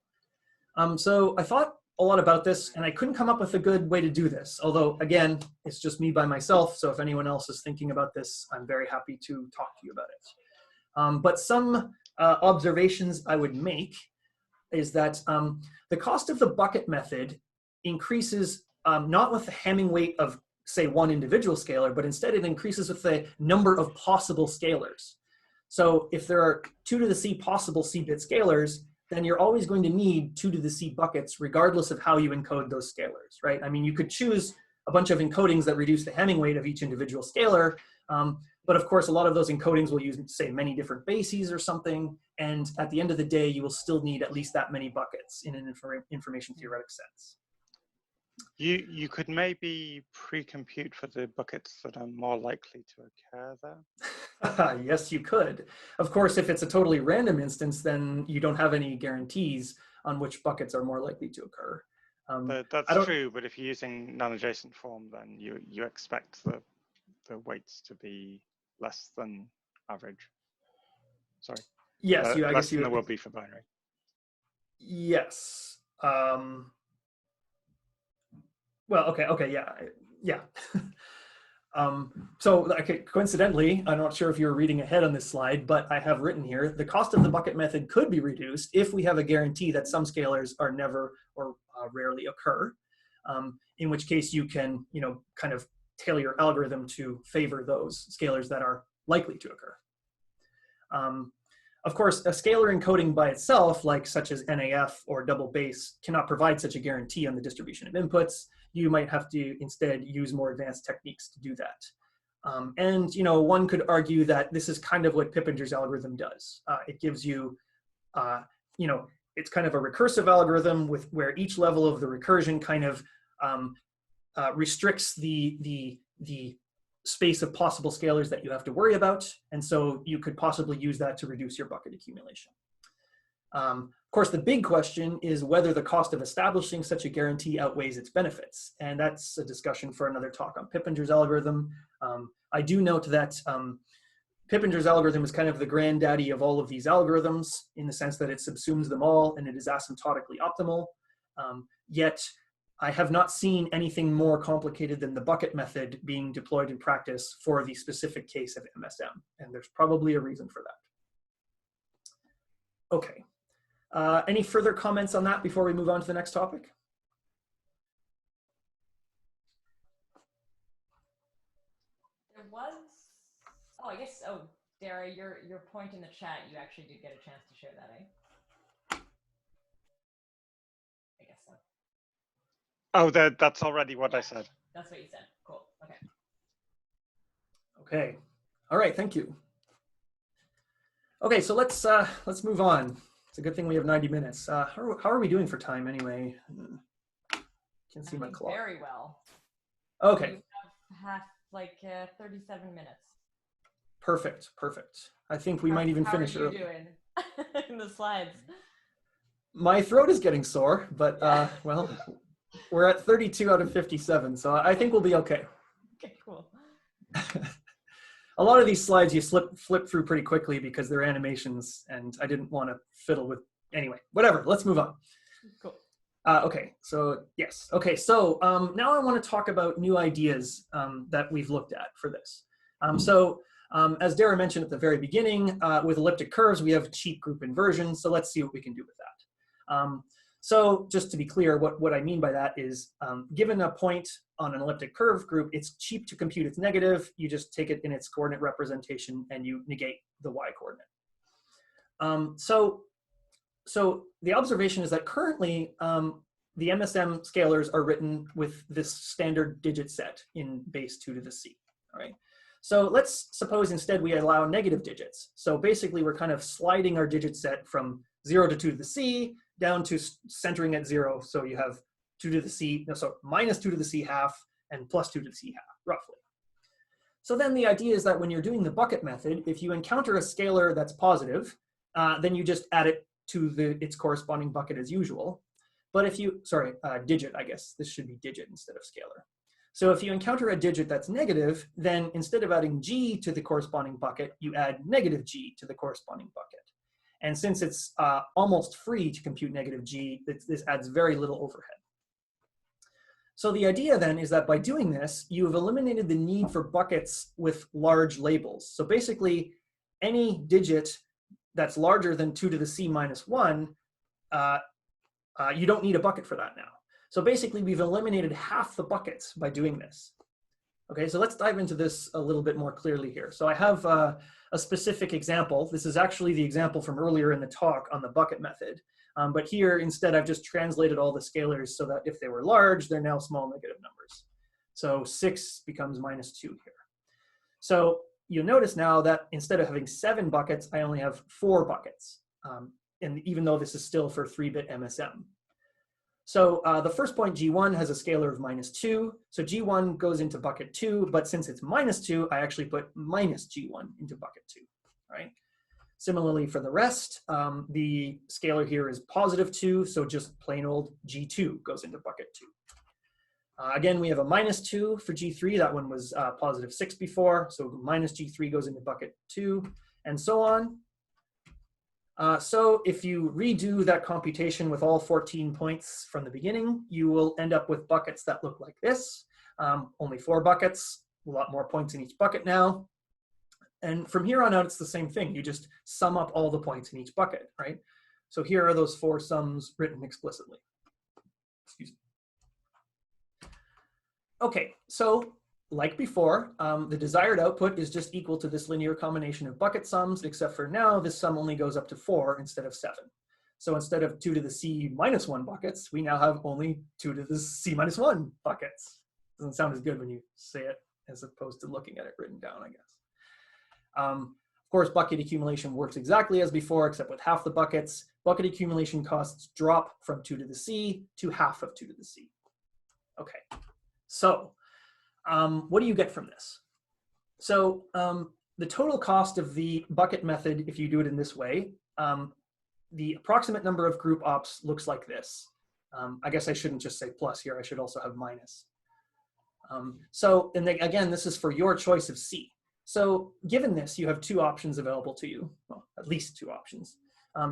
So I thought a lot about this, and I couldn't come up with a good way to do this. Although, again, it's just me by myself, so if anyone else is thinking about this, I'm very happy to talk to you about it. But some observations I would make is that the cost of the bucket method increases not with the Hamming weight of, say, one individual scalar, but instead it increases with the number of possible scalars. So if there are 2 to the c possible c-bit scalars, then you're always going to need 2 to the c buckets, regardless of how you encode those scalars, right? I mean, you could choose a bunch of encodings that reduce the Hamming weight of each individual scalar, but of course, a lot of those encodings will use, say, many different bases or something, and at the end of the day, you will still need at least that many buckets in an information theoretic sense. You could maybe pre-compute for the buckets that are more likely to occur there. Yes, you could. Of course, if it's a totally random instance, then you don't have any guarantees on which buckets are more likely to occur. But that's true, but if you're using non-adjacent form, then you expect the weights to be less than average. Sorry. Yes, I less guess than there will be for binary. Yes. Well, okay, yeah. So coincidentally, I'm not sure if you're reading ahead on this slide, but I have written here, the cost of the bucket method could be reduced if we have a guarantee that some scalars are never or rarely occur, in which case you can, kind of tailor your algorithm to favor those scalars that are likely to occur. Of course, a scalar encoding by itself, such as NAF or double base, cannot provide such a guarantee on the distribution of inputs. You might have to instead use more advanced techniques to do that. And one could argue that this is kind of what Pippinger's algorithm does. It gives you, it's kind of a recursive algorithm where each level of the recursion kind of restricts the space of possible scalars that you have to worry about. And so you could possibly use that to reduce your bucket accumulation. Of course, the big question is whether the cost of establishing such a guarantee outweighs its benefits. And that's a discussion for another talk on Pippinger's algorithm. I do note that Pippinger's algorithm is kind of the granddaddy of all of these algorithms in the sense that it subsumes them all and it is asymptotically optimal. Yet I have not seen anything more complicated than the bucket method being deployed in practice for the specific case of MSM. And there's probably a reason for that. Okay. Any further comments on that before we move on to the next topic? There was, I guess, Dara, your point in the chat, you actually did get a chance to share that, eh? I guess so. Oh, that's already what I said. That's what you said. Cool. Okay. Okay. All right. Thank you. Okay, so let's move on. It's a good thing we have 90 minutes. How are we doing for time anyway? Can't see my clock. Very well. Okay. We have 37 minutes. Perfect. I think we might even finish early. How are you doing in the slides? My throat is getting sore, but well, we're at 32 out of 57, so I think we'll be okay. Okay, cool. A lot of these slides you flip through pretty quickly because they're animations, and I didn't want to fiddle with. Anyway, whatever. Let's move on. Cool. Okay. So yes. Okay. So now I want to talk about new ideas that we've looked at for this. As Dara mentioned at the very beginning, with elliptic curves, we have cheap group inversion. So let's see what we can do with that. So just to be clear, what I mean by that is given a point on an elliptic curve group, it's cheap to compute its negative. You just take it in its coordinate representation and you negate the y coordinate. So the observation is that currently the MSM scalars are written with this standard digit set in base 2 to the c, all right? So let's suppose instead we allow negative digits. So basically we're kind of sliding our digit set from 0 to 2 to the c down to centering at 0. So you have 2 to the c, no, so minus 2 to the c half and plus 2 to the c half, roughly. So then the idea is that when you're doing the bucket method, if you encounter a scalar that's positive, then you just add it to its corresponding bucket as usual. But if you, sorry, digit, I guess. This should be digit instead of scalar. So if you encounter a digit that's negative, then instead of adding g to the corresponding bucket, you add negative g to the corresponding bucket. And since it's almost free to compute negative g, this adds very little overhead. So the idea then is that by doing this, you have eliminated the need for buckets with large labels. So basically, any digit that's larger than 2 to the c minus 1, you don't need a bucket for that now. So basically, we've eliminated half the buckets by doing this. Okay, so let's dive into this a little bit more clearly here. So I have a specific example. This is actually the example from earlier in the talk on the bucket method. But here, instead, I've just translated all the scalars so that if they were large, they're now small negative numbers. So 6 becomes minus 2 here. So you'll notice now that instead of having 7 buckets, I only have 4 buckets. And even though this is still for 3-bit MSM. So the first point, G1, has a scalar of minus 2. So G1 goes into bucket 2, but since it's minus 2, I actually put minus G1 into bucket 2, right? Similarly for the rest, the scalar here is positive 2, so just plain old G2 goes into bucket 2. Again, we have a minus 2 for G3. That one was positive 6 before, so minus G3 goes into bucket 2, and so on. So if you redo that computation with all 14 points from the beginning, you will end up with buckets that look like this. Only 4 buckets, a lot more points in each bucket now. And from here on out, it's the same thing. You just sum up all the points in each bucket, right? So here are those 4 sums written explicitly. Excuse me. Okay, so like before, the desired output is just equal to this linear combination of bucket sums, except for now this sum only goes up to 4 instead of 7. So instead of 2 to the c minus 1 buckets, we now have only 2 to the c minus 1 buckets. Doesn't sound as good when you say it as opposed to looking at it written down, I guess. Of course, bucket accumulation works exactly as before, except with half the buckets. Bucket accumulation costs drop from 2 to the c to half of 2 to the c. Okay, so what do you get from this? So the total cost of the bucket method, if you do it in this way, the approximate number of group ops looks like this. I guess I shouldn't just say plus here, I should also have minus. So, and then, again, this is for your choice of C. So given this, you have 2 options available to you, well, at least 2 options.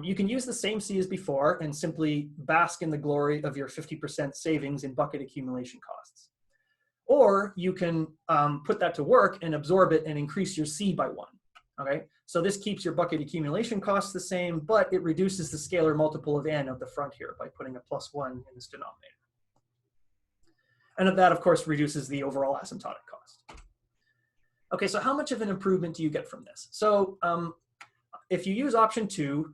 You can use the same C as before and simply bask in the glory of your 50% savings in bucket accumulation costs. Or you can put that to work and absorb it and increase your C by 1, okay? So this keeps your bucket accumulation costs the same, but it reduces the scalar multiple of n of the front here by putting a +1 in this denominator. And that, of course, reduces the overall asymptotic cost. Okay, so how much of an improvement do you get from this? So if you use option 2,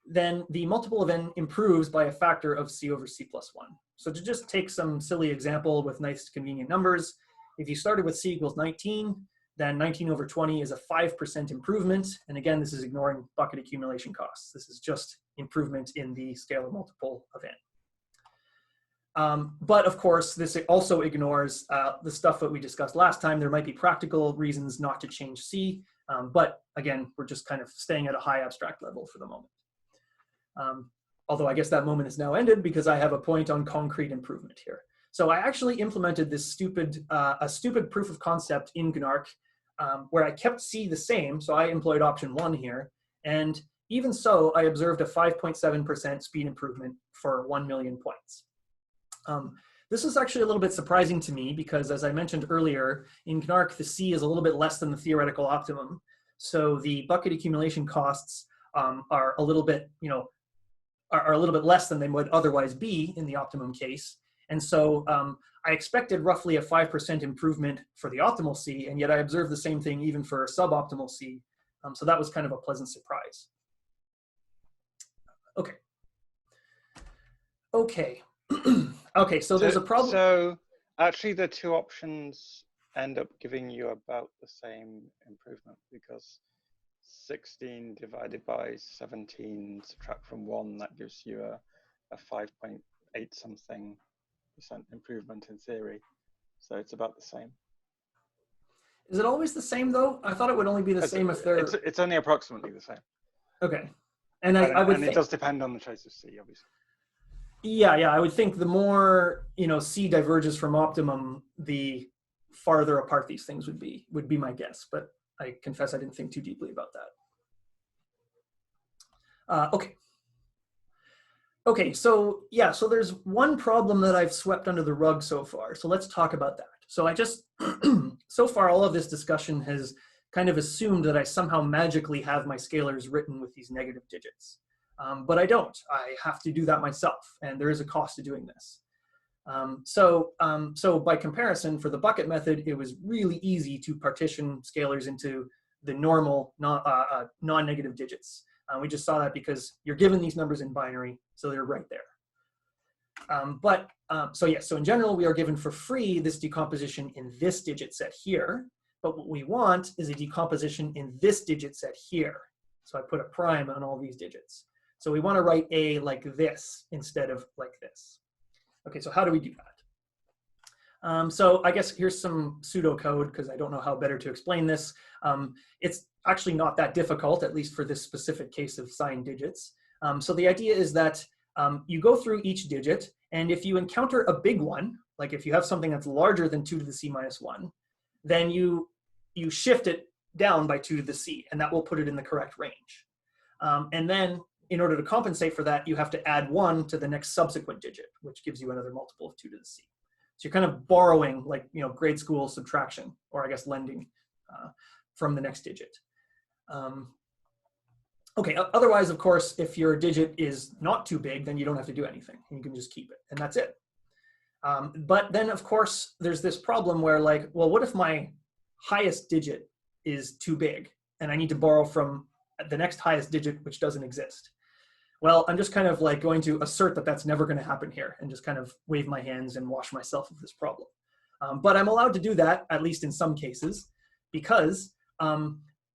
then the multiple of n improves by a factor of c over c plus 1. So to just take some silly example with nice convenient numbers, if you started with c equals 19, then 19 over 20 is a 5% improvement. And again, this is ignoring bucket accumulation costs. This is just improvement in the scalar multiple of n. But of course, this also ignores the stuff that we discussed last time. There might be practical reasons not to change C, but again, we're just kind of staying at a high abstract level for the moment. Although I guess that moment is now ended because I have a point on concrete improvement here. So I actually implemented this a stupid proof of concept in GNARC where I kept C the same. So I employed option 1 here. And even so, I observed a 5.7% speed improvement for 1 million points. This is actually a little bit surprising to me because, as I mentioned earlier, in GNARC, the C is a little bit less than the theoretical optimum. So the bucket accumulation costs are a little bit, are a little bit less than they would otherwise be in the optimum case. And so I expected roughly a 5% improvement for the optimal C, and yet I observed the same thing even for a suboptimal C. So that was kind of a pleasant surprise. Okay. Okay. Okay, so there's a problem. So actually the two options end up giving you about the same improvement, because 16 divided by 17 subtract from 1, that gives you a 5.8 something % improvement in theory. So it's about the same. Is it always the same though? I thought it would only be the same if they're... It's only approximately the same. Okay. And I would think... it does depend on the choice of C, obviously. Yeah, I would think the more, C diverges from optimum, the farther apart these things would be my guess. But I confess I didn't think too deeply about that. Okay. Okay, so yeah, so there's one problem that I've swept under the rug so far. So let's talk about that. So I just, so far all of this discussion has kind of assumed that I somehow magically have my scalars written with these negative digits. But I don't. I have to do that myself, and there is a cost to doing this. So by comparison, for the bucket method, it was really easy to partition scalars into the normal non-negative digits. We just saw that because you're given these numbers in binary, so they're right there. So in general, we are given for free this decomposition in this digit set here, but what we want is a decomposition in this digit set here. So I put a prime on all these digits. So we want to write A like this instead of like this. Okay, so how do we do that? So I guess here's some pseudocode, because I don't know how better to explain this. It's actually not that difficult, at least for this specific case of signed digits. So the idea is that you go through each digit, and if you encounter a big one, like if you have something that's larger than 2 to the C minus 1, then you shift it down by 2 to the C, and that will put it in the correct range. And then in order to compensate for that, you have to add 1 to the next subsequent digit, which gives you another multiple of 2 to the C. So you're kind of borrowing, like, grade school subtraction, or I guess lending from the next digit. Okay, otherwise, of course, if your digit is not too big, then you don't have to do anything. You can just keep it, and that's it. But then, of course, there's this problem where, like, well, what if my highest digit is too big, and I need to borrow from the next highest digit, which doesn't exist? Well, I'm just kind of like going to assert that that's never going to happen here, and just kind of wave my hands and wash myself of this problem. But I'm allowed to do that, at least in some cases, because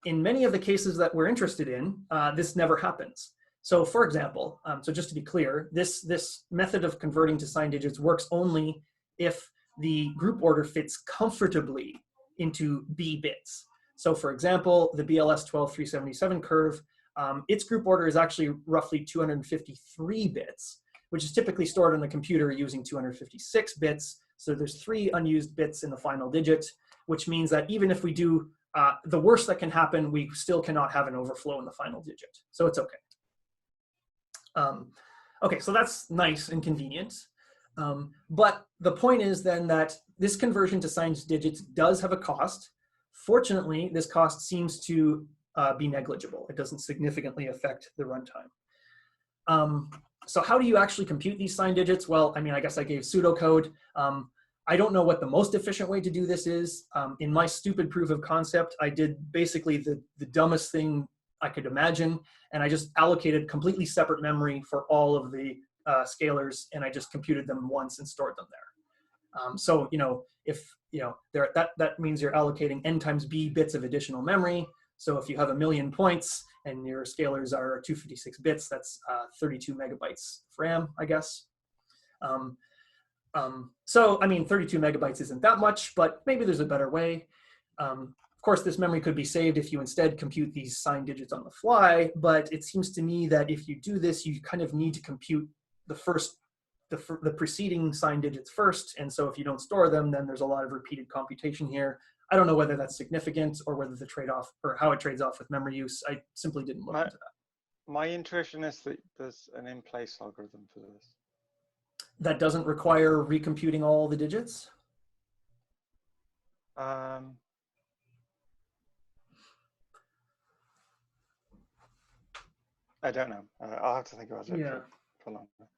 in many of the cases that we're interested in, this never happens. So for example, so just to be clear, this method of converting to signed digits works only if the group order fits comfortably into B bits. So for example, the BLS 12377 curve, its group order is actually roughly 253 bits, which is typically stored on the computer using 256 bits. So there's 3 unused bits in the final digit, which means that even if we do the worst that can happen, we still cannot have an overflow in the final digit. So it's okay. Okay, so that's nice and convenient. But the point is then that this conversion to signed digits does have a cost. Fortunately, this cost seems to be negligible. It doesn't significantly affect the runtime. So how do you actually compute these signed digits? Well, I mean, I guess I gave pseudocode. I don't know what the most efficient way to do this is. In my stupid proof of concept, I did basically the dumbest thing I could imagine, and I just allocated completely separate memory for all of the scalars, and I just computed them once and stored them there. So if that means you're allocating n times b bits of additional memory. So if you have 1,000,000 points and your scalars are 256 bits, that's 32 megabytes of RAM, I guess. So I mean, 32 megabytes isn't that much, but maybe there's a better way. Of course, this memory could be saved if you instead compute these signed digits on the fly, but it seems to me that if you do this, you kind of need to compute the preceding signed digits first, and so if you don't store them, then there's a lot of repeated computation here. I don't know whether that's significant or whether the trade-off or how it trades off with memory use. I simply didn't look into that. My intuition is that there's an in-place algorithm for this. That doesn't require recomputing all the digits? I don't know. I'll have to think about it. Yeah. for longer.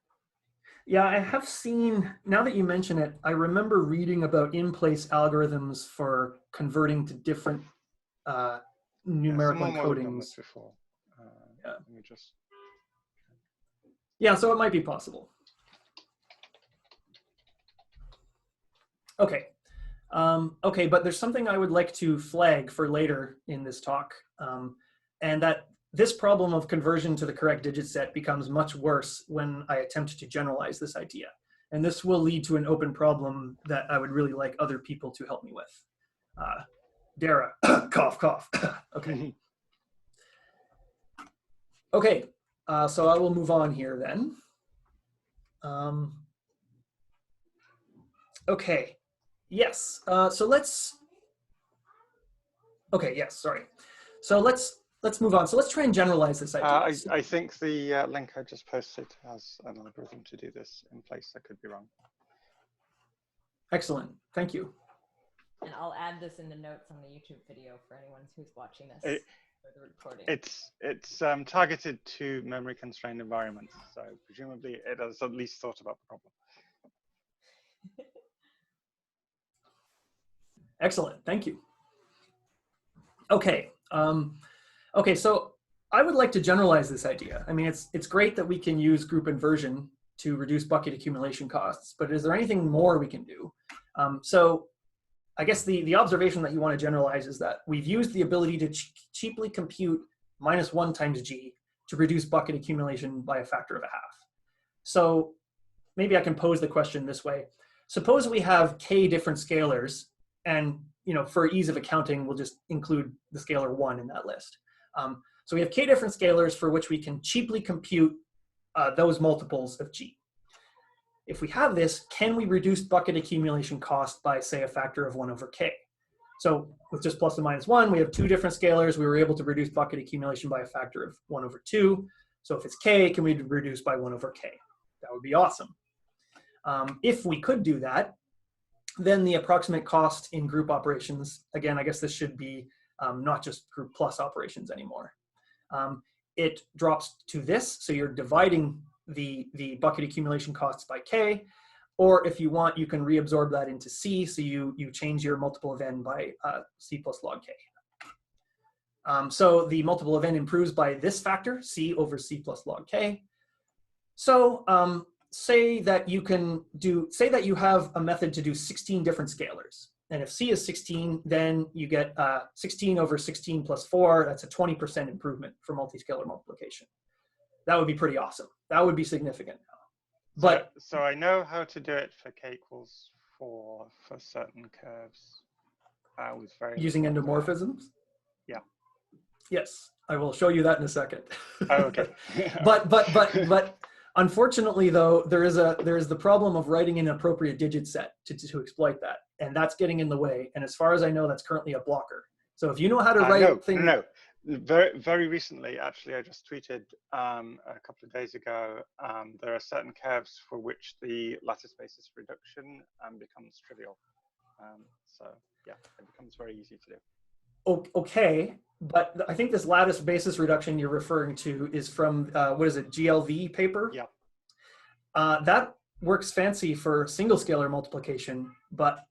Yeah, I have seen, now that you mention it, I remember reading about in-place algorithms for converting to different numerical Someone will have done this encodings. before. Yeah. Let me just. Yeah, so it might be possible. Okay. Okay, but there's something I would like to flag for later in this talk, and that this problem of conversion to the correct digit set becomes much worse when I attempt to generalize this idea. And this will lead to an open problem that I would really like other people to help me with. Dara, cough, cough. Okay. Okay, so I will move on here then. Okay, yes, so let's, okay, yes, sorry. So let's move on. So let's try and generalize this idea. I think the link I just posted has an algorithm to do this in place. I could be wrong. Excellent, thank you. And I'll add this in the notes on the YouTube video for anyone who's watching this for the recording. It's targeted to memory constrained environments, so presumably it has at least thought about the problem. Excellent, thank you. Okay, okay, so I would like to generalize this idea. I mean, it's great that we can use group inversion to reduce bucket accumulation costs, but is there anything more we can do? So I guess the observation that you want to generalize is that we've used the ability to cheaply compute -1 times g to reduce bucket accumulation by a factor of 1/2. So maybe I can pose the question this way. Suppose we have k different scalars, and for ease of accounting, we'll just include the scalar 1 in that list. So we have k different scalars for which we can cheaply compute those multiples of g. If we have this, can we reduce bucket accumulation cost by, say, a factor of 1/k? So with just plus and minus 1, we have 2 different scalars. We were able to reduce bucket accumulation by a factor of 1/2. So if it's k, can we reduce by 1/k? That would be awesome. If we could do that, then the approximate cost in group operations, again, I guess this should be not just group plus operations anymore. It drops to this, so you're dividing the bucket accumulation costs by k, or if you want, you can reabsorb that into c, so you change your multiple of n by c plus log k. So the multiple of n improves by this factor, c over c plus log k. So say that you have a method to do 16 different scalars. And if c is 16, then you get 16 over 16 plus 4. That's a 20% improvement for multi-scalar multiplication. That would be pretty awesome. That would be significant. But so I know how to do it for k equals 4 for certain curves. With very using endomorphisms? Yeah. Yes, I will show you that in a second. Oh, okay. but unfortunately, though, there is the problem of writing an appropriate digit set to exploit that, and that's getting in the way. And as far as I know, that's currently a blocker. So if you know how to write things, no. Very recently, actually, I just tweeted a couple of days ago. There are certain curves for which the lattice basis reduction becomes trivial. So yeah, it becomes very easy to do. Okay, but I think this lattice basis reduction you're referring to is from what is it, GLV paper? Yeah. That works fancy for single-scalar multiplication, but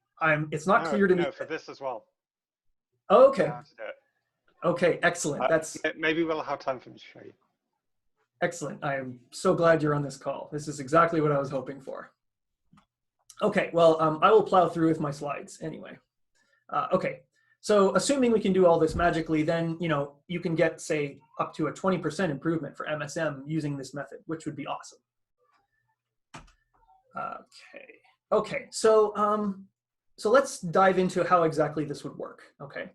it's not clear to me. No, for this as well. Oh, okay. How to do it. Okay, excellent. Maybe we'll have time for me to show you. Excellent. I am so glad you're on this call. This is exactly what I was hoping for. Okay, well, I will plow through with my slides anyway. Okay, so assuming we can do all this magically, then you can get, say, up to a 20% improvement for MSM using this method, which would be awesome. Okay. So let's dive into how exactly this would work. Okay.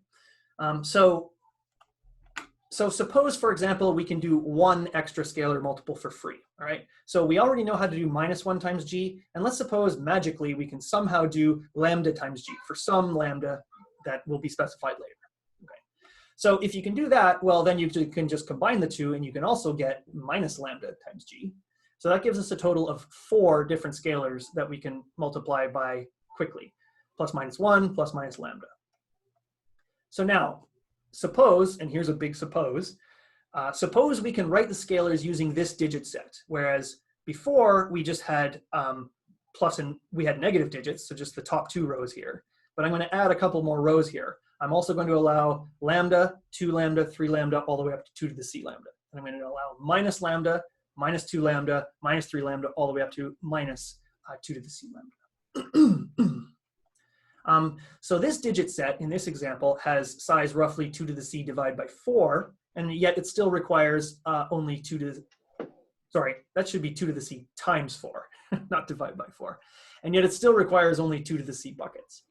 So suppose, for example, we can do 1 extra scalar multiple for free, all right? So we already know how to do -1 times g, and let's suppose magically we can somehow do lambda times g for some lambda that will be specified later, okay? So if you can do that, well, then you can just combine the two, and you can also get minus lambda times g. So that gives us a total of 4 different scalars that we can multiply by quickly, plus minus 1, plus minus lambda. So now, suppose, and here's a big suppose, suppose we can write the scalars using this digit set, whereas Before, we just had plus and we had negative digits, so just the top 2 rows here. But I'm going to add a couple more rows here. I'm also going to allow lambda, 2 lambda, 3 lambda, all the way up to 2 to the c lambda. And I'm going to allow minus lambda, minus 2 lambda, minus 3 lambda, all the way up to minus 2 to the c lambda. So this digit set in this example has size roughly 2 to the c divided by 4, and yet it still requires only 2 to the, sorry, that should be 2 to the c times 4, not divided by 4. And yet it still requires only 2 to the c buckets.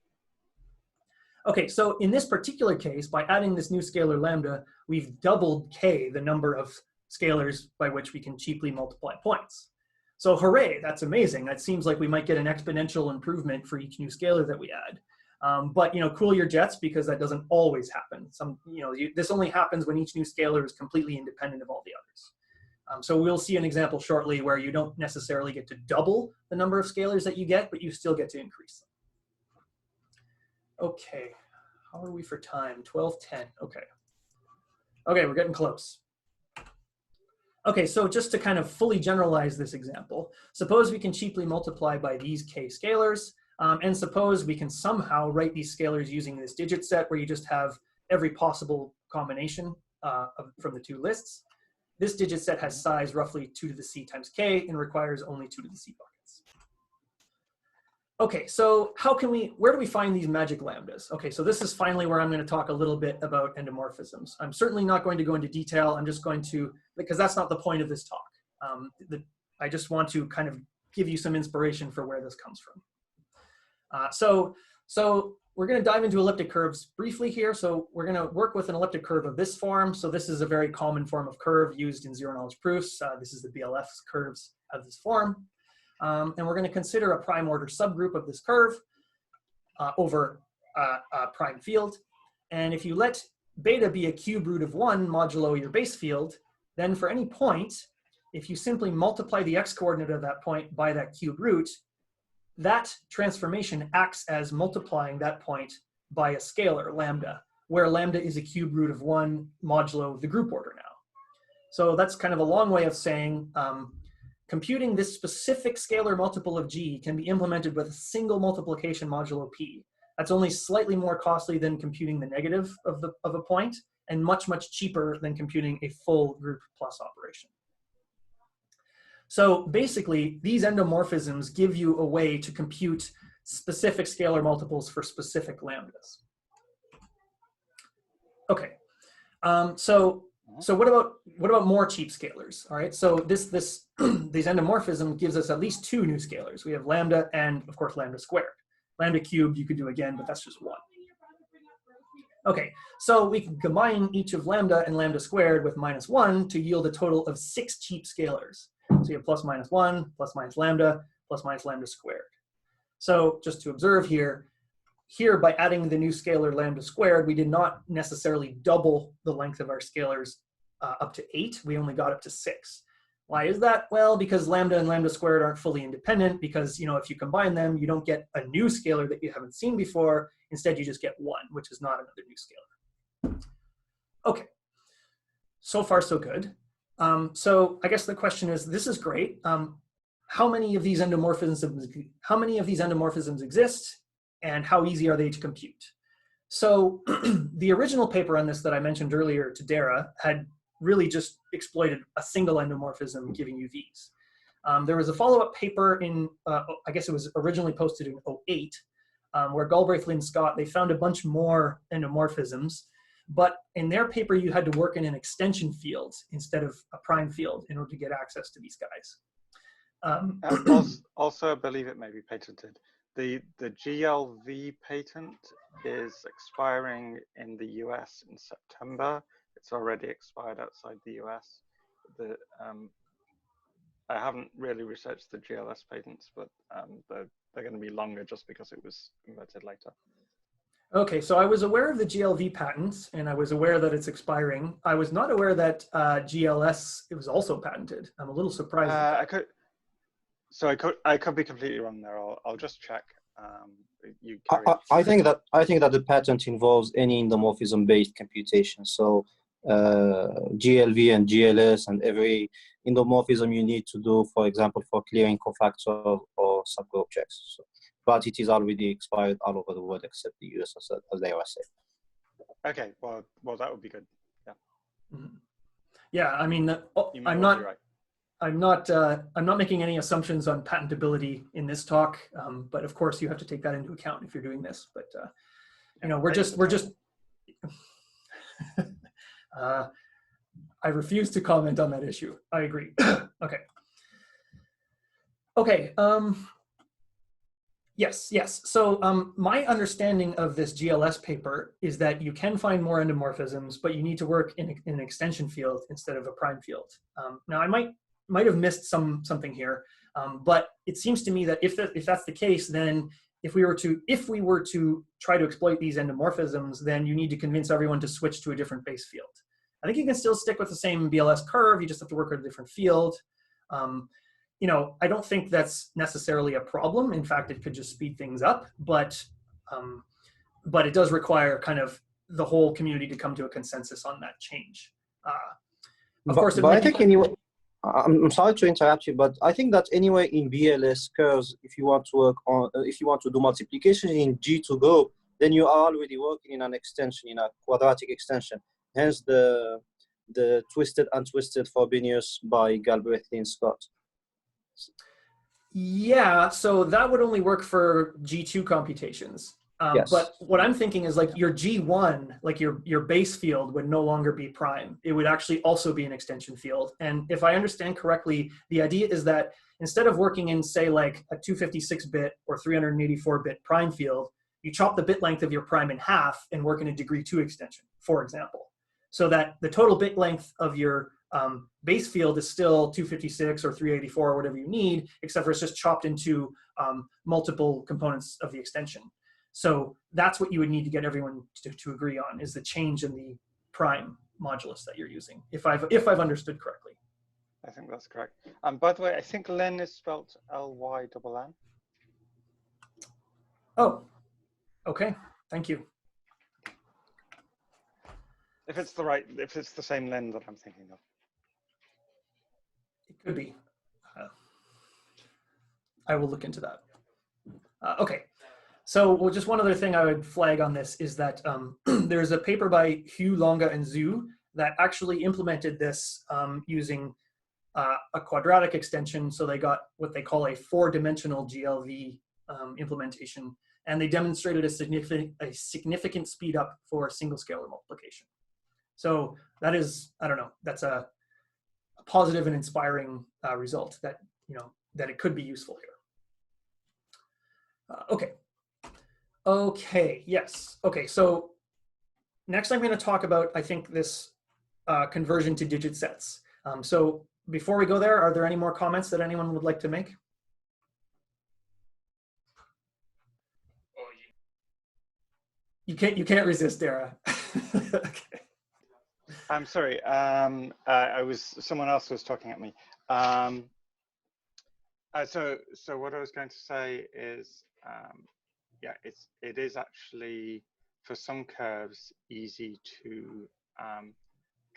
Okay, so in this particular case, by adding this new scalar lambda, we've doubled k, the number of scalars by which we can cheaply multiply points. So hooray, that's amazing. That seems like we might get an exponential improvement for each new scalar that we add. But cool your jets, because that doesn't always happen. This only happens when each new scalar is completely independent of all the others. So we'll see an example shortly where you don't necessarily get to double the number of scalars that you get, but you still get to increase them. Okay, how are we for time? 12:10, okay. Okay, we're getting close. Okay, so just to kind of fully generalize this example, suppose we can cheaply multiply by these k scalars, and suppose we can somehow write these scalars using this digit set where you just have every possible combination from the 2 lists. This digit set has size roughly 2 to the c times k and requires only 2 to the c buckets. Okay, so where do we find these magic lambdas? Okay, so this is finally where I'm going to talk a little bit about endomorphisms. I'm certainly not going to go into detail. I'm just going to, because that's not the point of this talk. I just want to kind of give you some inspiration for where this comes from. So we're going to dive into elliptic curves briefly here. So we're going to work with an elliptic curve of this form. So this is a very common form of curve used in zero-knowledge proofs. This is the BLF curves of this form. And we're going to consider a prime order subgroup of this curve over a prime field. And if you let beta be a cube root of 1 modulo your base field, then for any point, if you simply multiply the x-coordinate of that point by that cube root, that transformation acts as multiplying that point by a scalar, lambda, where lambda is a cube root of 1 modulo the group order now. So that's kind of a long way of saying computing this specific scalar multiple of G can be implemented with a single multiplication modulo P. That's only slightly more costly than computing the negative of a point, and much, much cheaper than computing a full group plus operation. So basically, these endomorphisms give you a way to compute specific scalar multiples for specific lambdas. Okay, so what about more cheap scalars? All right, so these endomorphism gives us at least 2 new scalars. We have lambda and of course lambda squared. Lambda cubed you could do again, but that's just 1. Okay, so we can combine each of lambda and lambda squared with -1 to yield a total of 6 cheap scalars. So you have plus minus 1, plus minus lambda squared. So just to observe here by adding the new scalar lambda squared, we did not necessarily double the length of our scalars up to 8. We only got up to 6. Why is that? Well, because lambda and lambda squared aren't fully independent, because if you combine them, you don't get a new scalar that you haven't seen before. Instead, you just get 1, which is not another new scalar. Okay, so far so good. So I guess the question is, this is great. How many of these endomorphisms exist, and how easy are they to compute? So the original paper on this that I mentioned earlier, Tadera, had really just exploited a single endomorphism giving you these. There was a follow-up paper in, I guess it was originally posted in 2008, where Galbraith, Lynn, Scott, they found a bunch more endomorphisms. But in their paper, you had to work in an extension field instead of a prime field in order to get access to these guys. Also, I believe it may be patented. The GLV patent is expiring in the US in September. It's already expired outside the US. I haven't really researched the GLS patents, but they're going to be longer just because it was invented later. Okay, so I was aware of the GLV patents, and I was aware that it's expiring. I was not aware that GLS, it was also patented. I'm a little surprised. I could be completely wrong there. I'll just check. I think that the patent involves any endomorphism-based computation. So GLV and GLS and every endomorphism you need to do, for example, for clearing cofactors or subgroup objects. So, but it is already expired all over the world except the US, as they were saying. Okay, well, that would be good. Yeah. Mm-hmm. Yeah, I mean, I'm not making any assumptions on patentability in this talk, but of course you have to take that into account if you're doing this. But you know, we're just. I refuse to comment on that issue. I agree. Okay. Okay. Yes. So my understanding of this GLS paper is that you can find more endomorphisms, but you need to work in an extension field instead of a prime field. Now I might have missed something here, but it seems to me that if that's the case, then if we were to try to exploit these endomorphisms, then you need to convince everyone to switch to a different base field. I think you can still stick with the same BLS curve. You just have to work with a different field. You know, I don't think that's necessarily a problem. In fact, it could just speed things up, but it does require kind of the whole community to come to a consensus on that change. Of course, but I think anyway, I'm sorry to interrupt you, but I think that anyway in BLS curves, if you want to work on, if you want to do multiplication in G2 group, then you are already working in an extension, in a quadratic extension. Hence the twisted untwisted Frobenius by Galbraith and Scott. Yeah, so that would only work for G2 computations. Yes. But what I'm thinking is like your G1, like your base field would no longer be prime. It would actually also be an extension field. And if I understand correctly, the idea is that instead of working in, say, like a 256-bit or 384-bit prime field, you chop the bit length of your prime in half and work in a degree 2 extension, for example. So that the total bit length of your base field is still 256 or 384 or whatever you need, except for it's just chopped into multiple components of the extension. So that's what you would need to get everyone to agree on, is the change in the prime modulus that you're using, if I've understood correctly. I think that's correct. By the way, I think Len is spelled L-Y-N-N. Oh, okay. Thank you. If it's the same Len that I'm thinking of. It could be. I will look into that. Okay. So well, just one other thing I would flag on this is that there's a paper by Hugh, Longa, and Zhu that actually implemented this using a quadratic extension. So they got what they call a 4-dimensional GLV implementation, and they demonstrated a significant speed up for single-scalar multiplication. So that is, I don't know, that's a positive and inspiring result that, you know, that it could be useful here. Okay. Okay, yes. Okay, so next I'm going to talk about, I think, this conversion to digit sets. So before we go there, are there any more comments that anyone would like to make? You can't resist, Dara. Okay. I'm sorry. Someone else was talking at me. So what I was going to say is, yeah, it is actually for some curves easy to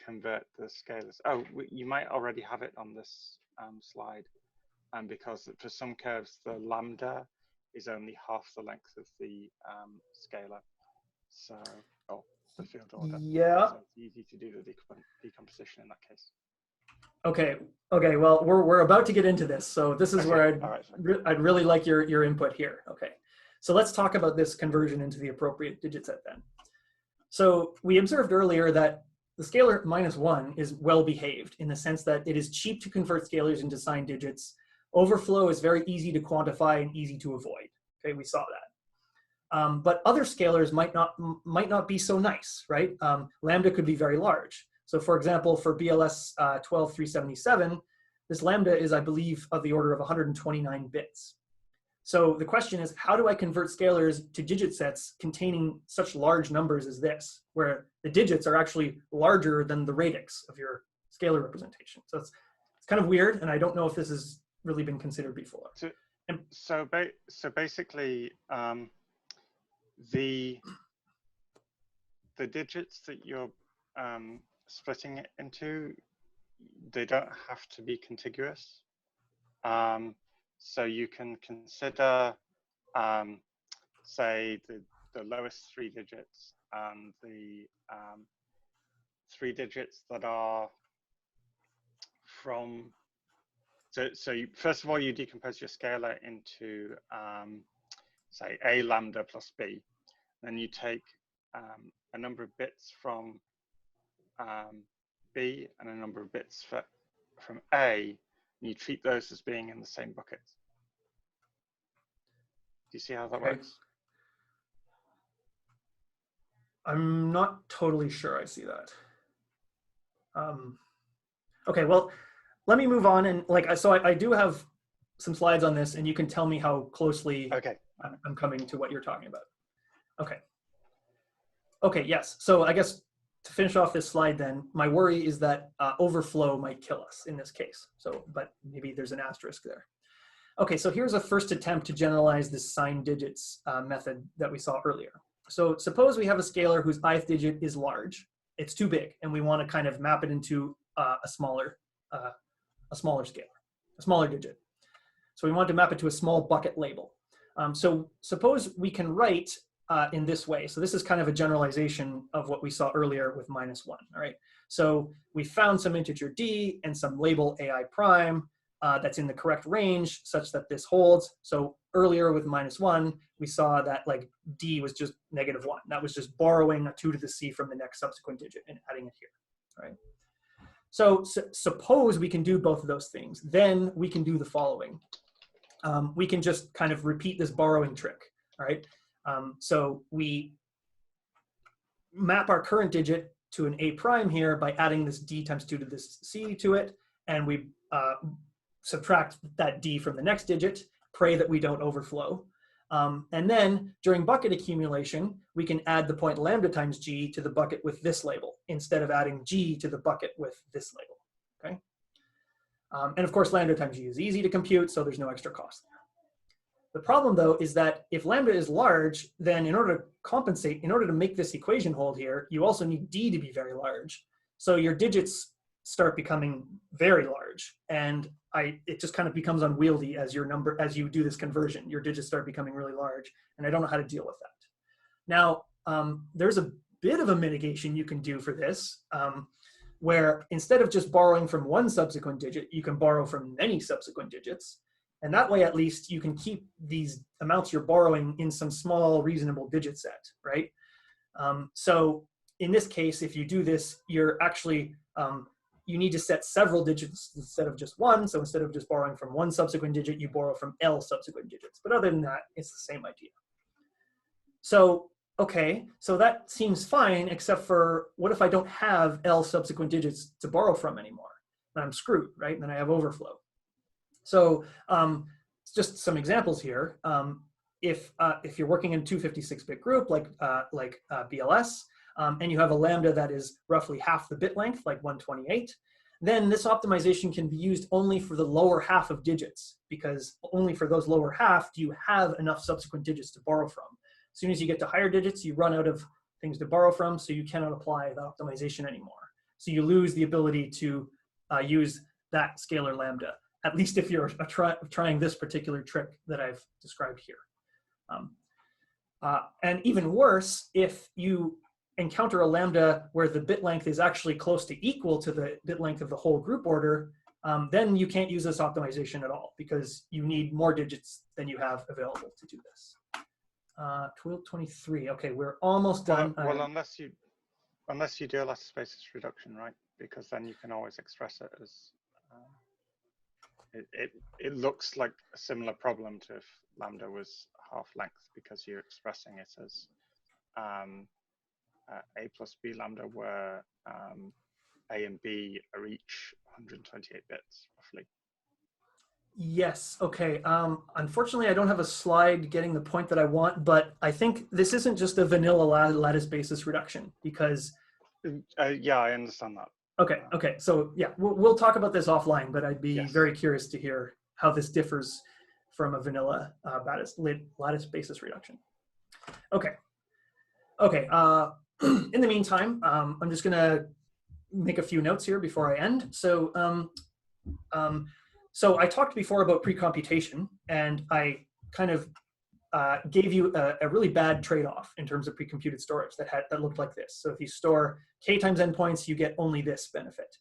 convert the scalars. Oh, you might already have it on this slide, because for some curves the lambda is only half the length of the scalar. So, the field order. Yeah. So it's easy to do the decomposition in that case. Okay. Okay. Well, we're about to get into this, so this is where I'd really like your input here. Okay. So let's talk about this conversion into the appropriate digit set then. So we observed earlier that the scalar -1 is well behaved in the sense that it is cheap to convert scalars into signed digits. Overflow is very easy to quantify and easy to avoid. Okay, we saw that. But other scalars might not be so nice, right? Lambda could be very large. So for example, for BLS 12377, this lambda is, I believe, of the order of 129 bits. So the question is, how do I convert scalars to digit sets containing such large numbers as this, where the digits are actually larger than the radix of your scalar representation? So it's kind of weird, and I don't know if this has really been considered before. So basically, the digits that you're splitting it into, they don't have to be contiguous. So you can consider, say, the lowest 3 digits and the 3 digits that are from, so you, first of all, you decompose your scalar into, say, a lambda plus b. Then you take a number of bits from b and a number of bits from a, and you treat those as being in the same bucket. Do you see how that works? I'm not totally sure I see that. Okay, well, let me move on. And like, so I do have some slides on this, and you can tell me how closely I'm coming to what you're talking about. Okay. Okay, yes. So I guess to finish off this slide then, my worry is that overflow might kill us in this case. So, but maybe there's an asterisk there. Okay, so here's a first attempt to generalize this sign digits method that we saw earlier. So suppose we have a scalar whose ith digit is large. It's too big, and we want to kind of map it into a smaller scalar, a smaller digit. So we want to map it to a small bucket label. So suppose we can write in this way. So this is kind of a generalization of what we saw earlier with -1, all right? So we found some integer d and some label ai prime that's in the correct range such that this holds. So earlier with -1, we saw that like d was just -1. That was just borrowing a 2 to the c from the next subsequent digit and adding it here, all right? So suppose we can do both of those things. Then we can do the following. We can just kind of repeat this borrowing trick, all right? So we map our current digit to an a prime here by adding this d times 2 to this c to it, and we subtract that d from the next digit, pray that we don't overflow. And then during bucket accumulation, we can add the point lambda times g to the bucket with this label instead of adding g to the bucket with this label, okay? And of course, lambda times g is easy to compute, so there's no extra cost there. The problem, though, is that if lambda is large, then in order to compensate, in order to make this equation hold here, you also need d to be very large. So your digits start becoming very large, and it just kind of becomes unwieldy as you do this conversion. Your digits start becoming really large, and I don't know how to deal with that. Now, there's a bit of a mitigation you can do for this, where instead of just borrowing from one subsequent digit, you can borrow from many subsequent digits. And that way, at least, you can keep these amounts you're borrowing in some small, reasonable digit set, right? So in this case, if you do this, you're actually, you need to set several digits instead of just one. So instead of just borrowing from one subsequent digit, you borrow from L subsequent digits. But other than that, it's the same idea. So, okay, so that seems fine, except for what if I don't have L subsequent digits to borrow from anymore? Then I'm screwed, right? And then I have overflow. So just some examples here. If you're working in a 256-bit group like BLS, and you have a lambda that is roughly half the bit length, like 128, then this optimization can be used only for the lower half of digits, because only for those lower half do you have enough subsequent digits to borrow from. As soon as you get to higher digits, you run out of things to borrow from, so you cannot apply the optimization anymore. So you lose the ability to use that scalar lambda, at least if you're trying this particular trick that I've described here. And even worse, if you encounter a lambda where the bit length is actually close to equal to the bit length of the whole group order, then you can't use this optimization at all, because you need more digits than you have available to do this. 1223, okay, we're almost done. Well, unless you do a lattice basis reduction, right? Because then you can always express it as, it looks like a similar problem to if lambda was half length, because you're expressing it as a plus b lambda, where a and b are each 128 bits roughly. Yes, okay. Unfortunately, I don't have a slide getting the point that I want, but I think this isn't just a vanilla lattice basis reduction, because yeah, I understand that. Okay, okay. So yeah, we'll talk about this offline, but I'd be very curious to hear how this differs from a vanilla lattice basis reduction. Okay. Okay. In the meantime, I'm just gonna make a few notes here before I end. So, so I talked before about precomputation, and I kind of gave you a really bad trade-off in terms of precomputed storage that looked like this. So if you store k times n points, you get only this benefit.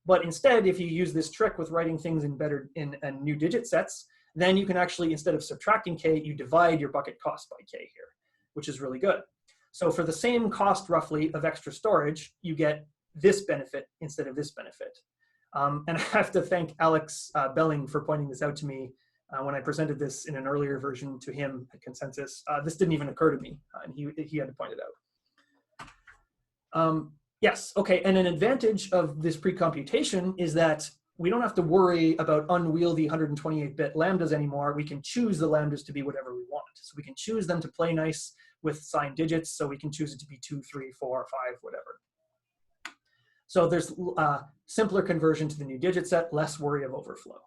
But instead, if you use this trick with writing things in new digit sets, then you can actually, instead of subtracting k, you divide your bucket cost by k here, which is really good. So for the same cost, roughly, of extra storage, you get this benefit instead of this benefit. And I have to thank Alex Belling for pointing this out to me when I presented this in an earlier version to him at Consensys. This didn't even occur to me, and he had to point it out. Yes, okay, and an advantage of this precomputation is that we don't have to worry about unwieldy 128-bit lambdas anymore. We can choose the lambdas to be whatever we want. So we can choose them to play nice with signed digits, so we can choose it to be 2, 3, 4, 5, whatever. So there's simpler conversion to the new digit set, less worry of overflow.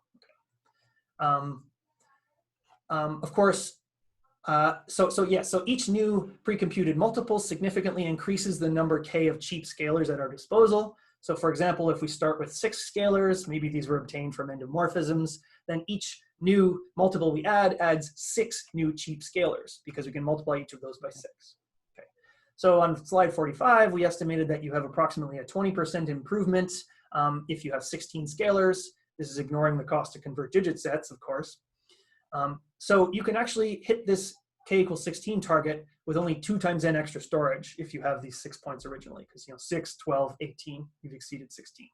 Okay. Of course, so each new precomputed multiple significantly increases the number k of cheap scalars at our disposal. So for example, if we start with 6 scalars, maybe these were obtained from endomorphisms, then each new multiple we add adds 6 new cheap scalars, because we can multiply each of those by 6. Okay. So on slide 45, we estimated that you have approximately a 20% improvement if you have 16 scalars. This is ignoring the cost to convert digit sets, of course. So you can actually hit this k equals 16 target with only 2 times n extra storage if you have these 6 points originally, because 6, 12, 18, you've exceeded 16.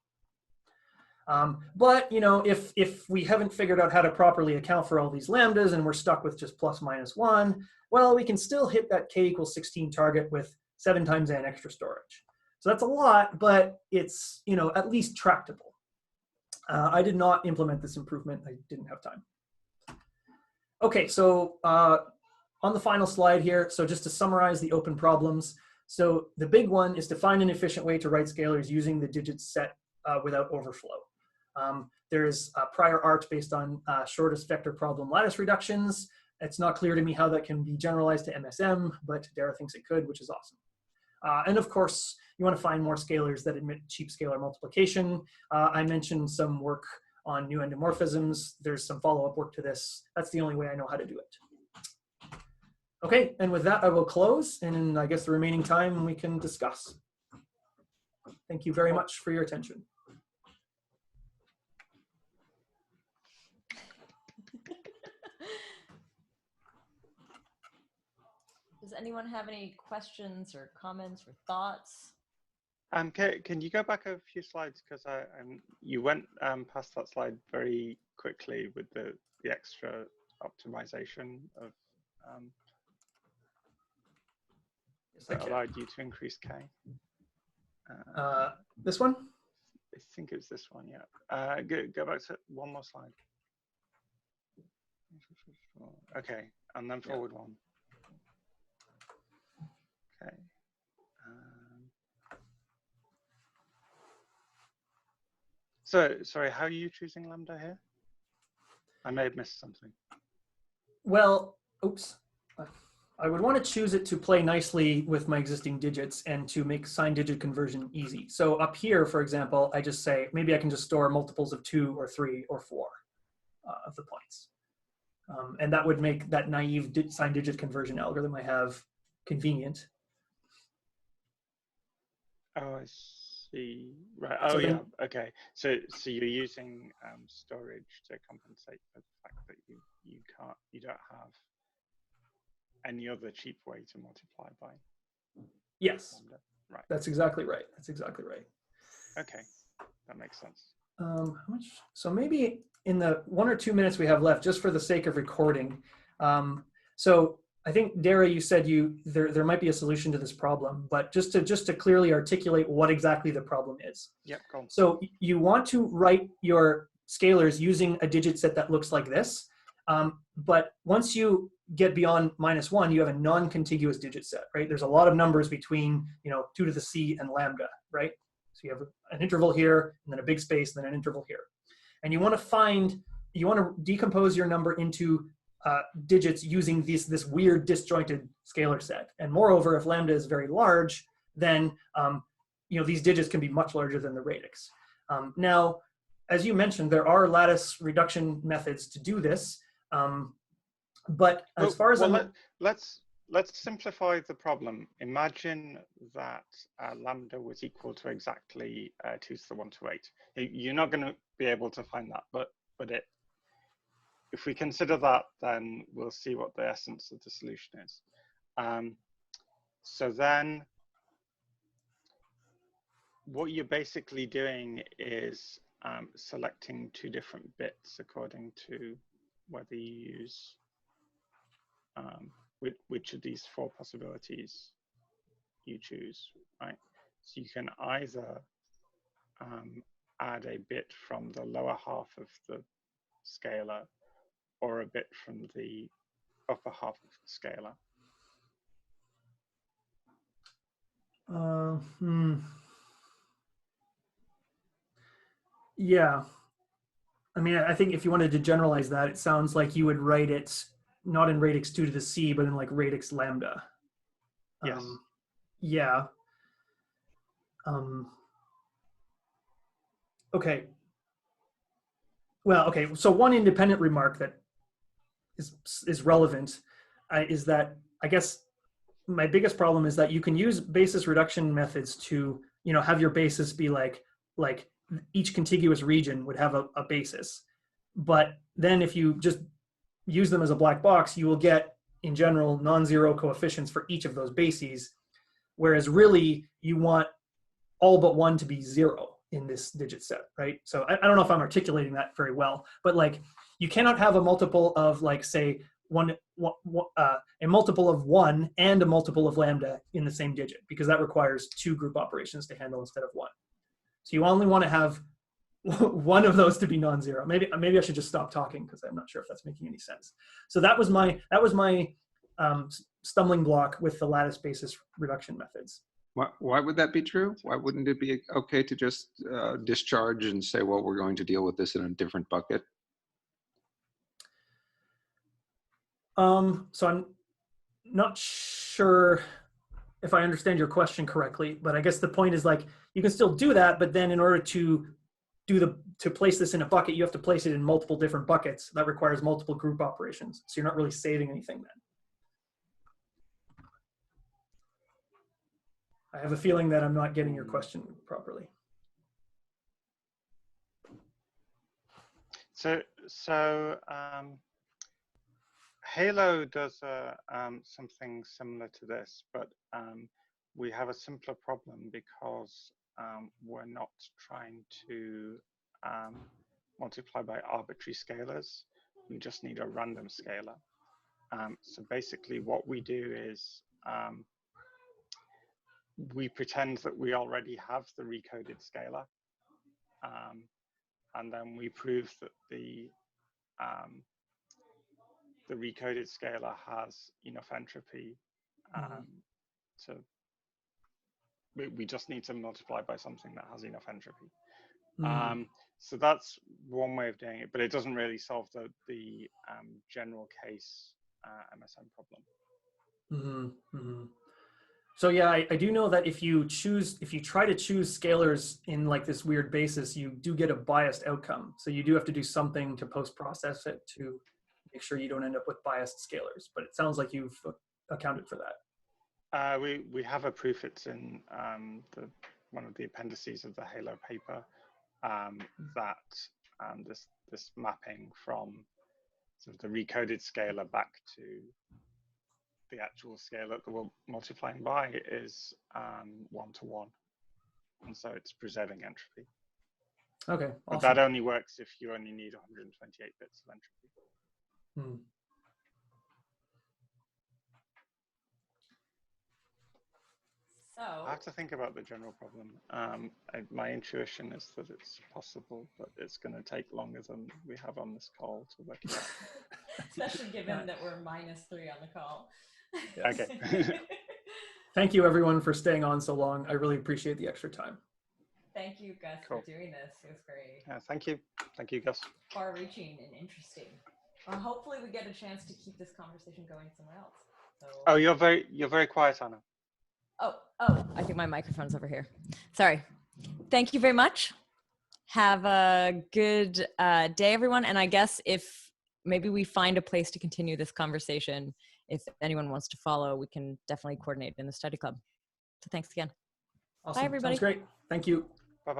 But if we haven't figured out how to properly account for all these lambdas and we're stuck with just plus minus 1, well, we can still hit that k equals 16 target with 7 times n extra storage. So that's a lot, but it's at least tractable. I did not implement this improvement. I didn't have time. Okay, so on the final slide here, so just to summarize the open problems, so the big one is to find an efficient way to write scalars using the digit set without overflow. There's prior art based on shortest vector problem lattice reductions. It's not clear to me how that can be generalized to MSM, but Dara thinks it could, which is awesome. And of course, you want to find more scalars that admit cheap scalar multiplication. I mentioned some work on new endomorphisms. There's some follow-up work to this. That's the only way I know how to do it. Okay, and with that, I will close, and in, I guess, the remaining time we can discuss. Thank you very much for your attention. Does anyone have any questions or comments or thoughts? Can you go back a few slides, because you went past that slide very quickly with the extra optimization of that allowed you to increase k. This one? I think it's this one, yeah. Go back to one more slide. Okay, and then forward one. Okay. So, sorry, how are you choosing lambda here? I may have missed something. Well, oops. I would want to choose it to play nicely with my existing digits and to make signed digit conversion easy. So up here, for example, I just say, maybe I can just store multiples of 2 or 3 or 4 of the points. And that would make that naive signed digit conversion algorithm I have convenient. Oh, I see. Right. Oh, so yeah. Okay. So you're using storage to compensate for the fact that you don't have any other cheap way to multiply by. Yes. Lambda. Right. That's exactly right. That's exactly right. Okay, that makes sense. How much? So maybe in the 1 or 2 minutes we have left, just for the sake of recording. So I think, Dara, you said there might be a solution to this problem, but just to clearly articulate what exactly the problem is. Yep, cool. So you want to write your scalars using a digit set that looks like this, but once you get beyond -1, you have a non-contiguous digit set, right? There's a lot of numbers between 2 to the c and lambda, right? So you have an interval here, and then a big space, and then an interval here. And you want to decompose your number into digits using this weird disjointed scalar set. And moreover, if lambda is very large, then these digits can be much larger than the radix. Now, as you mentioned, there are lattice reduction methods to do this. But as far as let's simplify the problem. Imagine that lambda was equal to exactly 2 to the 1 to 8. You're not going to be able to find that, but if we consider that, then we'll see what the essence of the solution is. So then what you're basically doing is selecting 2 different bits according to whether you use which of these 4 possibilities you choose, right? So you can either add a bit from the lower half of the scalar or a bit from the upper half of the scalar. Yeah. I mean, I think if you wanted to generalize that, it sounds like you would write it not in radix 2 to the c, but in like radix lambda. Yes. Yeah. Okay. Well, okay. So one independent remark that is relevant is that I guess my biggest problem is that you can use basis reduction methods to, have your basis be like each contiguous region would have a basis. But then if you just use them as a black box, you will get, in general, non-zero coefficients for each of those bases, whereas really you want all but one to be 0 in this digit set, right? So I don't know if I'm articulating that very well, but like you cannot have a multiple of like, say, a multiple of 1 and a multiple of lambda in the same digit, because that requires 2 group operations to handle instead of 1. So you only want to have one of those to be non-zero. Maybe I should just stop talking because I'm not sure if that's making any sense. So that was my stumbling block with the lattice basis reduction methods. Why would that be true? Why wouldn't it be okay to just discharge and say, well, we're going to deal with this in a different bucket? So I'm not sure if I understand your question correctly, but I guess the point is like, you can still do that, but then in order to place this in a bucket, you have to place it in multiple different buckets. That requires multiple group operations. So you're not really saving anything then. I have a feeling that I'm not getting your question properly. So Halo does something similar to this, but we have a simpler problem because we're not trying to multiply by arbitrary scalars. We just need a random scalar. So basically what we do is we pretend that we already have the recoded scalar, and then we prove that the recoded scalar has enough entropy to, we just need to multiply by something that has enough entropy. So that's one way of doing it, but it doesn't really solve the general case MSM problem. So yeah, I do know that if you try to choose scalars in like this weird basis, you do get a biased outcome. So you do have to do something to post-process it to make sure you don't end up with biased scalars. But it sounds like you've accounted for that. We have a proof. It's in one of the appendices of the Halo paper that this mapping from sort of the recoded scalar back to the actual scalar that we're multiplying by is 1-to-1, and so it's preserving entropy. Okay, awesome. But that only works if you only need 128 bits of entropy. So I have to think about the general problem. My intuition is that it's possible, but it's going to take longer than we have on this call to work it out. Especially given that we're -3 on the call. Okay. Thank you everyone for staying on so long. I really appreciate the extra time. Thank you, Gus, for doing this. It was great. Thank you. Thank you, Gus. Far-reaching and interesting. Hopefully we get a chance to keep this conversation going somewhere else. So... Oh, you're very quiet, Anna. Oh, I think my microphone's over here. Sorry. Thank you very much. Have a good day, everyone. And I guess if maybe we find a place to continue this conversation, if anyone wants to follow, we can definitely coordinate in the study club. So thanks again. Awesome. Bye, everybody. Sounds great. Thank you.